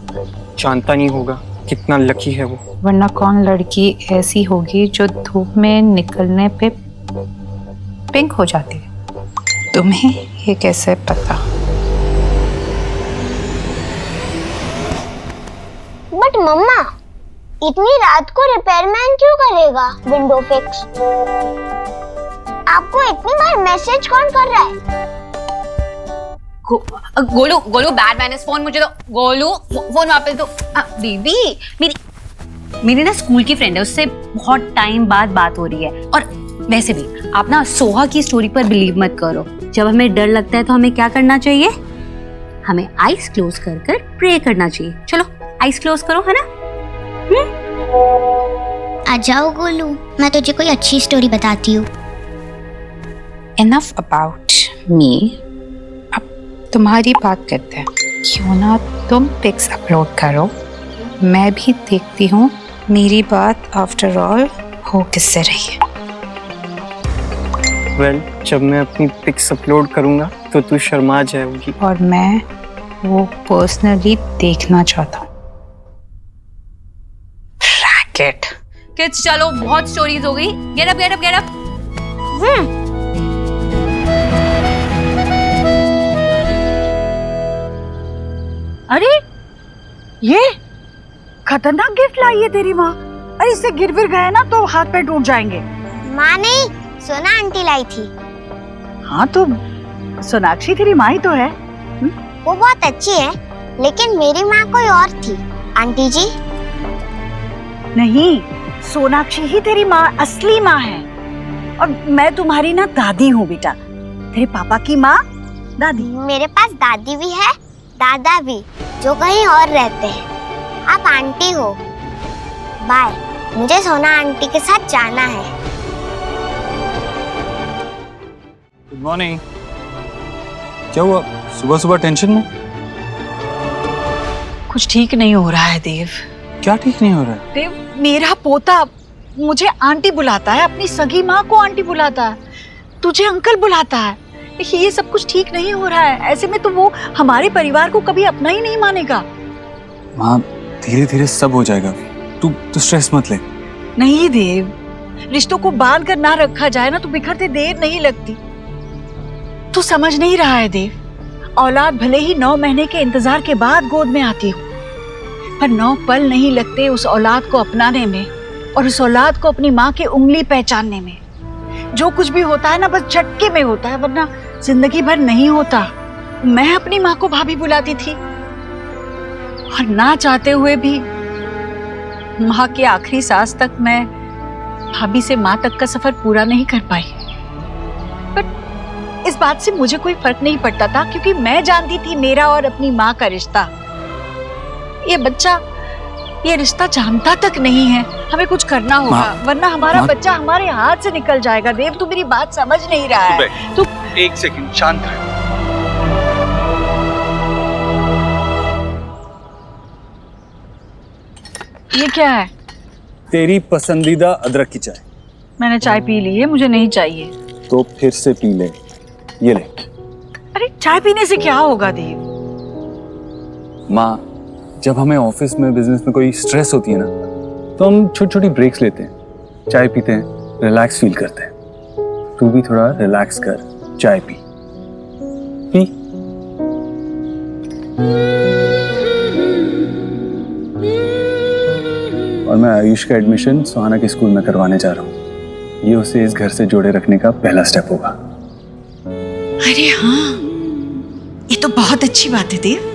जानता नहीं होगा कितना लकी है वो। वरना कौन लड़की ऐसी होगी जो धूप में निकलने पे पिंक हो जाती है? तुम्हें ये कैसे पता? बट मम्मा, इतनी रात को रिपेयरमैन क्यों करेगा विंडो फिक्स? आपको इतनी बार मैसेज कौन कर रहा है? Golu, Golu, bad manners, phone मुझे दो। गोलू, फोन वापस दो। बेबी, मेरी ना स्कूल की फ्रेंड है, उससे बहुत टाइम बाद बात हो रही है। और वैसे भी आप ना सोहा की स्टोरी पर बिलीव मत करो। जब हमें डर लगता है तो हमें क्या करना चाहिए? हमें आईज क्लोज कर कर प्रे करना चाहिए। चलो आईज क्लोज करो, है ना? आ जाओ गोलू, मैं तुझे कोई अच्छी स्टोरी बताती हूँ। Enough about me. अब तुम्हारी बात करते हैं। क्यों ना तुम पिक्स अपलोड करो, मैं भी देखती हूँ मेरी बात आफ्टर ऑल हो किससे रही है। वेल, जब मैं अपनी पिक्स अपलोड करूंगा तो तू शर्मा जाएगी। और मैं वो पर्सनली देखना चाहता हूँ। फॉरगेट। किड्स चलो, बहुत स्टोरीज हो गई। Get up get up get up. अरे ये खतरनाक गिफ्ट लाई है तेरी माँ। अरे इससे गिर विर गए ना तो हाथ पैर टूट जाएंगे। माँ नहीं, सोना आंटी लाई थी। हाँ तो सोनाक्षी तेरी माँ ही तो है। वो बहुत अच्छी है, लेकिन मेरी माँ कोई और थी। आंटी जी नहीं, सोनाक्षी ही तेरी माँ, असली माँ है। और मैं तुम्हारी ना दादी हूँ बेटा, तेरे पापा की माँ दादी। मेरे पास दादी भी है, दादा भी, जो कहीं और रहते हैं। आप आंटी हो। बाय, मुझे सोना आंटी के साथ जाना है। Good morning. क्या हुआ, सुबह सुबह टेंशन में? कुछ ठीक नहीं हो रहा है देव। क्या ठीक नहीं हो रहा है? देव, मेरा पोता मुझे आंटी बुलाता है, अपनी सगी माँ को आंटी बुलाता है, तुझे अंकल बुलाता है। ये सब कुछ ठीक नहीं हो रहा है। ऐसे में तो वो हमारे परिवार को कभी अपना ही नहीं मानेगा। माँ, धीरे धीरे सब हो जाएगा। तू स्ट्रेस मत ले। नहीं देव, रिश्तों को बांध कर ना रखा जाए ना तो बिखरते देर नहीं लगती। तू समझ नहीं रहा है देव। औलाद भले ही 9 महीने के इंतजार के बाद गोद में आती हो, पर 9 पल नहीं लगते उस औलाद को अपनाने में और उस औलाद को अपनी माँ की उंगली पहचानने में। जो कुछ भी होता है ना बस झटके में होता है, वरना जिंदगी भर नहीं होता। मैं अपनी माँ को भाभी बुलाती थी और ना चाहते हुए भी माँ के आखिरी सांस तक मैं भाभी से माँ तक का सफर पूरा नहीं कर पाई। पर इस बात से मुझे कोई फर्क नहीं पड़ता था, क्योंकि मैं जानती थी मेरा और अपनी माँ का रिश्ता। ये बच्चा ये रिश्ता जानता तक नहीं है। हमें कुछ करना होगा, वरना हमारा बच्चा हमारे हाथ से निकल जाएगा। देव, तू मेरी बात समझ नहीं रहा है। तू एक सेकंड शांत रह। ये क्या है? तेरी पसंदीदा अदरक की चाय। मैंने चाय पी ली है, मुझे नहीं चाहिए। तो फिर से पी ले, ये ले। अरे चाय पीने से क्या होगा देव? माँ, जब हमें ऑफिस में बिजनेस में कोई स्ट्रेस होती है ना, तो हम छोटी छोटी ब्रेक्स लेते हैं, चाय पीते हैं, रिलैक्स फील करते हैं। तू भी थोड़ा रिलैक्स कर, चाय पी। और मैं आयुष का एडमिशन सुहाना के स्कूल में करवाने जा रहा हूँ। ये उसे इस घर से जोड़े रखने का पहला स्टेप होगा। अरे हाँ, ये तो बहुत अच्छी बात है देव।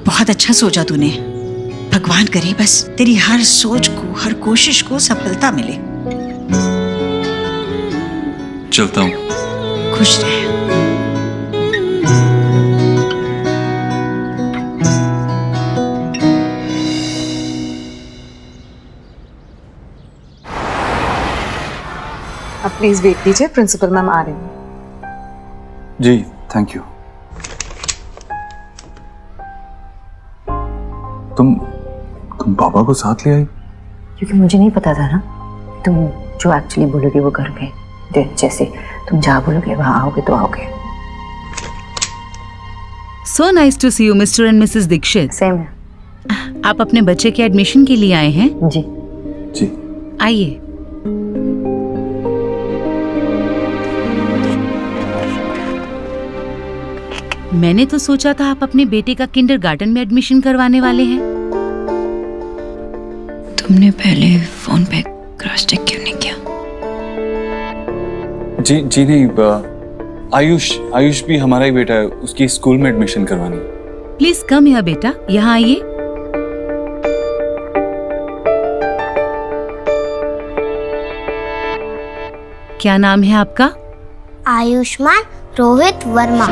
बहुत अच्छा सोचा तूने। भगवान करे बस तेरी हर सोच को, हर कोशिश को सफलता मिले। चलता हूँ। खुश रहे। अब प्लीज वेट कीजिए, प्रिंसिपल मैम आ रही हैं। जी, थैंक यू। तुम पापा को साथ ले आई? क्योंकि मुझे नहीं पता था ना, तुम जो एक्चुअली बोलोगे वो करोगे। जैसे तुम जहाँ बोलोगे वहाँ आओगे तो आओगे। So nice to see you, Mr. and Mrs. Dixit. Same. आप अपने बच्चे के एडमिशन के लिए आए हैं? जी। जी। आइए। मैंने तो सोचा था आप अपने बेटे का किंडरगार्टन में एडमिशन करवाने वाले हैं। तुमने पहले फोन पे क्रॉस चेक क्यों नहीं किया? जी नहीं, आयुष भी हमारा ही बेटा है, उसकी स्कूल में एडमिशन करवानी। प्लीज कम यहाँ बेटा, यहाँ आइए। क्या नाम है आपका? आयुष्मान रोहित वर्मा।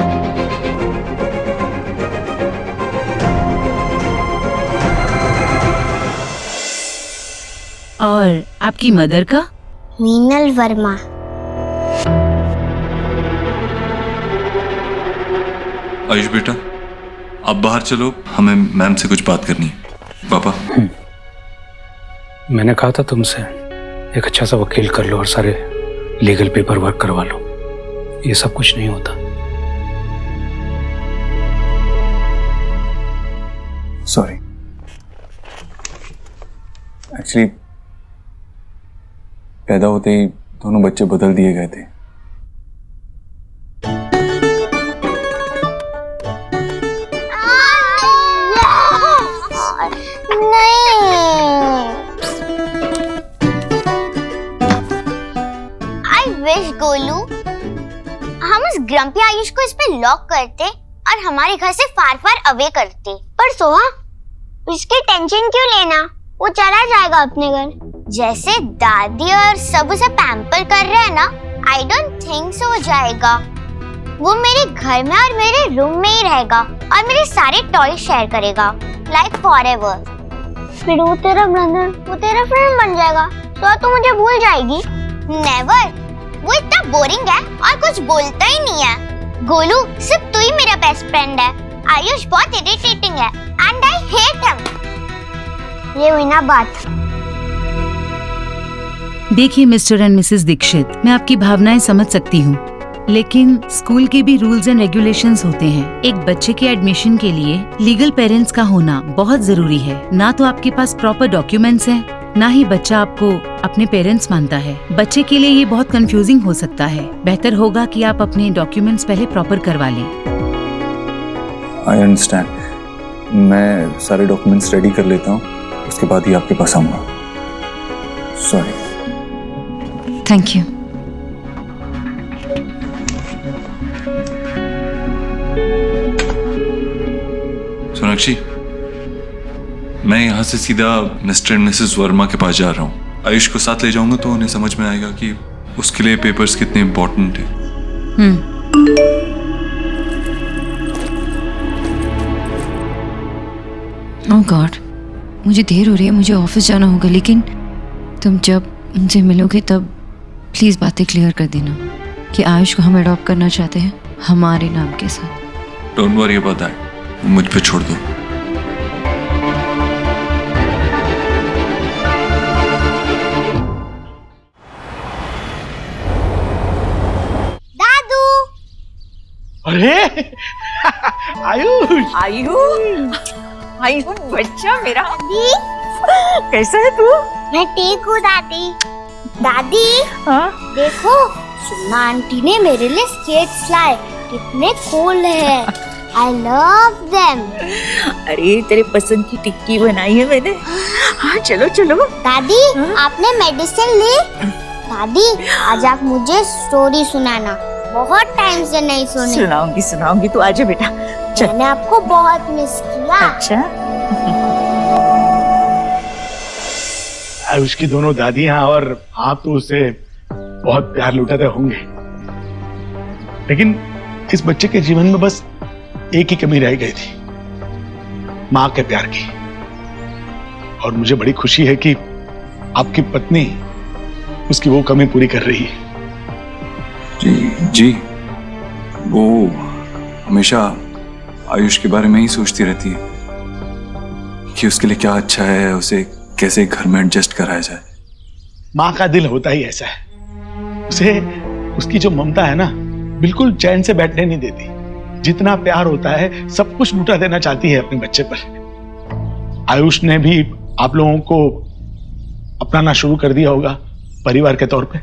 और आपकी मदर का? मीनल वर्मा। आयुष बेटा, आप बाहर चलो, हमें मैम से कुछ बात करनी है। पापा, मैंने कहा था तुमसे एक अच्छा सा वकील कर लो और सारे लीगल पेपर वर्क करवा लो। ये सब कुछ नहीं होता। सॉरी। एक्चुअली पैदा होते ही दोनों बच्चे बदल दिए गए थे। गोलू, हम उस ग्रम्पी आयुष को इस पे लॉक करते और हमारे घर से फार फार अवे करते। पर सोहा, उसकी टेंशन क्यों लेना, वो चला जाएगा अपने घर। जैसे दादी और सब उसे पैम्पर कर रहे हैं ना, आई डोंट थिंक सो हो जाएगा। वो मेरे घर में और मेरे रूम में ही रहेगा और मेरे सारे टॉय शेयर करेगा, लाइक फॉरएवर। फिर वो तेरा ब्रदर, वो तेरा फ्रेंड बन जाएगा, तो तू मुझे भूल जाएगी। नेवर। वो इतना बोरिंग है और कुछ बोलता ही नहीं है। गोलू, सिर्फ तू ही मेरा बेस्ट फ्रेंड है। आयुष बहुत इरिटेटिंग है एंड आई हेट हिम। ये हुई ना बात। देखिए मिस्टर एंड मिसेस दीक्षित, मैं आपकी भावनाएं समझ सकती हूँ, लेकिन स्कूल के भी रूल्स एंड रेगुलेशंस होते हैं। एक बच्चे के एडमिशन के लिए लीगल पेरेंट्स का होना बहुत जरूरी है। ना तो आपके पास प्रॉपर डॉक्यूमेंट्स हैं, ना ही बच्चा आपको अपने पेरेंट्स मानता है। बच्चे के लिए ये बहुत कंफ्यूजिंग हो सकता है। बेहतर होगा कि आप अपने डॉक्यूमेंट्स पहले प्रॉपर करवा लें। आई अंडरस्टैंड, मैं सारे डॉक्यूमेंट्स रेडी कर लेता हूँ, उसके बाद ही आपके पास आऊंगा। सॉरी। Thank you. सोनाक्षी, मैं यहाँ से सीधा मिस्टर एंड मिसेस वर्मा के पास जा रहा हूँ। आयुष को साथ ले जाऊंगा तो उन्हें समझ में आएगा कि उसके लिए पेपर्स कितने इम्पोर्टेंट हैं। ओह गॉड, मुझे देर हो रही है, मुझे ऑफिस जाना होगा। लेकिन तुम जब उनसे मिलोगे तब प्लीज़ बातें क्लियर कर देना कि आयुष को हम अडॉप्ट करना चाहते हैं हमारे नाम के साथ। डोंट वरी अबाउट दैट, मुझ पे छोड़ दो। अरे आयुष, आयुष, आयुष बच्चा मेरा। कैसा है तू? मैं ठीक हूँ दादी। दादी, देखो सुना आंटी ने मेरे लिए स्केट्स लाए, कितने कूल है। I love them। अरे तेरे पसंद की टिक्की बनाई है मैंने। हाँ चलो चलो। दादी, आपने मेडिसिन ली? दादी, आज आप मुझे स्टोरी सुनाना, बहुत टाइम से नहीं सुनी। सुनाऊंगी सुनाऊंगी, तू आजा बेटा। चल। मैंने आपको बहुत मिस किया। अच्छा। आयुष की दोनों दादियां और आप तो उसे बहुत प्यार लुटाते होंगे, लेकिन इस बच्चे के जीवन में बस एक ही कमी रह गई थी, माँ के प्यार की। और मुझे बड़ी खुशी है कि आपकी पत्नी उसकी वो कमी पूरी कर रही है। जी, वो हमेशा आयुष के बारे में ही सोचती रहती है कि उसके लिए क्या अच्छा है, उसे कैसे घर में एडजस्ट कराया जाए। माँ का दिल होता ही ऐसा है, उसे उसकी जो ममता है ना, बिल्कुल चैन से बैठने नहीं देती। जितना प्यार होता है सब कुछ लुटा देना चाहती है अपने बच्चे पर। आयुष ने भी आप लोगों को अपनाना शुरू कर दिया होगा परिवार के तौर पे।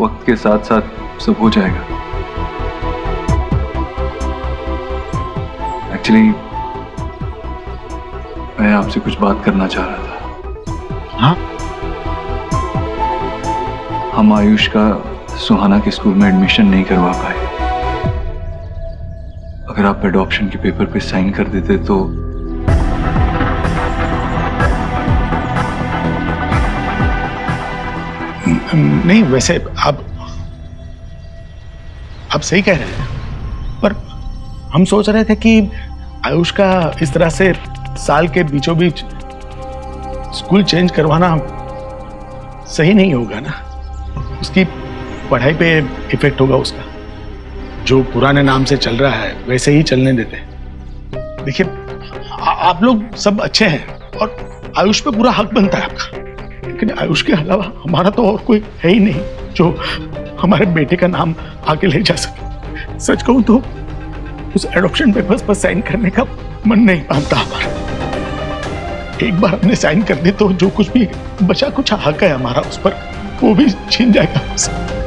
वक्त के साथ साथ सब हो जाएगा। एक्चुअली मैं आपसे कुछ बात करना चाह रहा था। हाँ? हम आयुष का सुहाना के स्कूल में एडमिशन नहीं करवा पाए। अगर आप एडॉप्शन के पेपर पे साइन कर देते तो नहीं, वैसे आप सही कह रहे हैं, पर हम सोच रहे थे कि आयुष का इस तरह से साल के बीचों बीच स्कूल चेंज करवाना सही नहीं होगा ना। उसकी पढ़ाई पे इफेक्ट होगा उसका। जो पुराने नाम से चल रहा है वैसे ही चलने देते। देखिए, आप लोग सब अच्छे हैं और आयुष पे पूरा हक बनता है आपका, लेकिन आयुष के अलावा हमारा तो और कोई है ही नहीं जो हमारे बेटे का नाम आगे ले जा सके। सच कहूं तो उस एडॉप्शन पेपर्स पर साइन करने का मन नहीं मानता हमारा। एक बार हमने साइन कर दी तो जो कुछ भी बचा कुछ हक है हमारा उस पर, वो भी छीन जाएगा हमसे।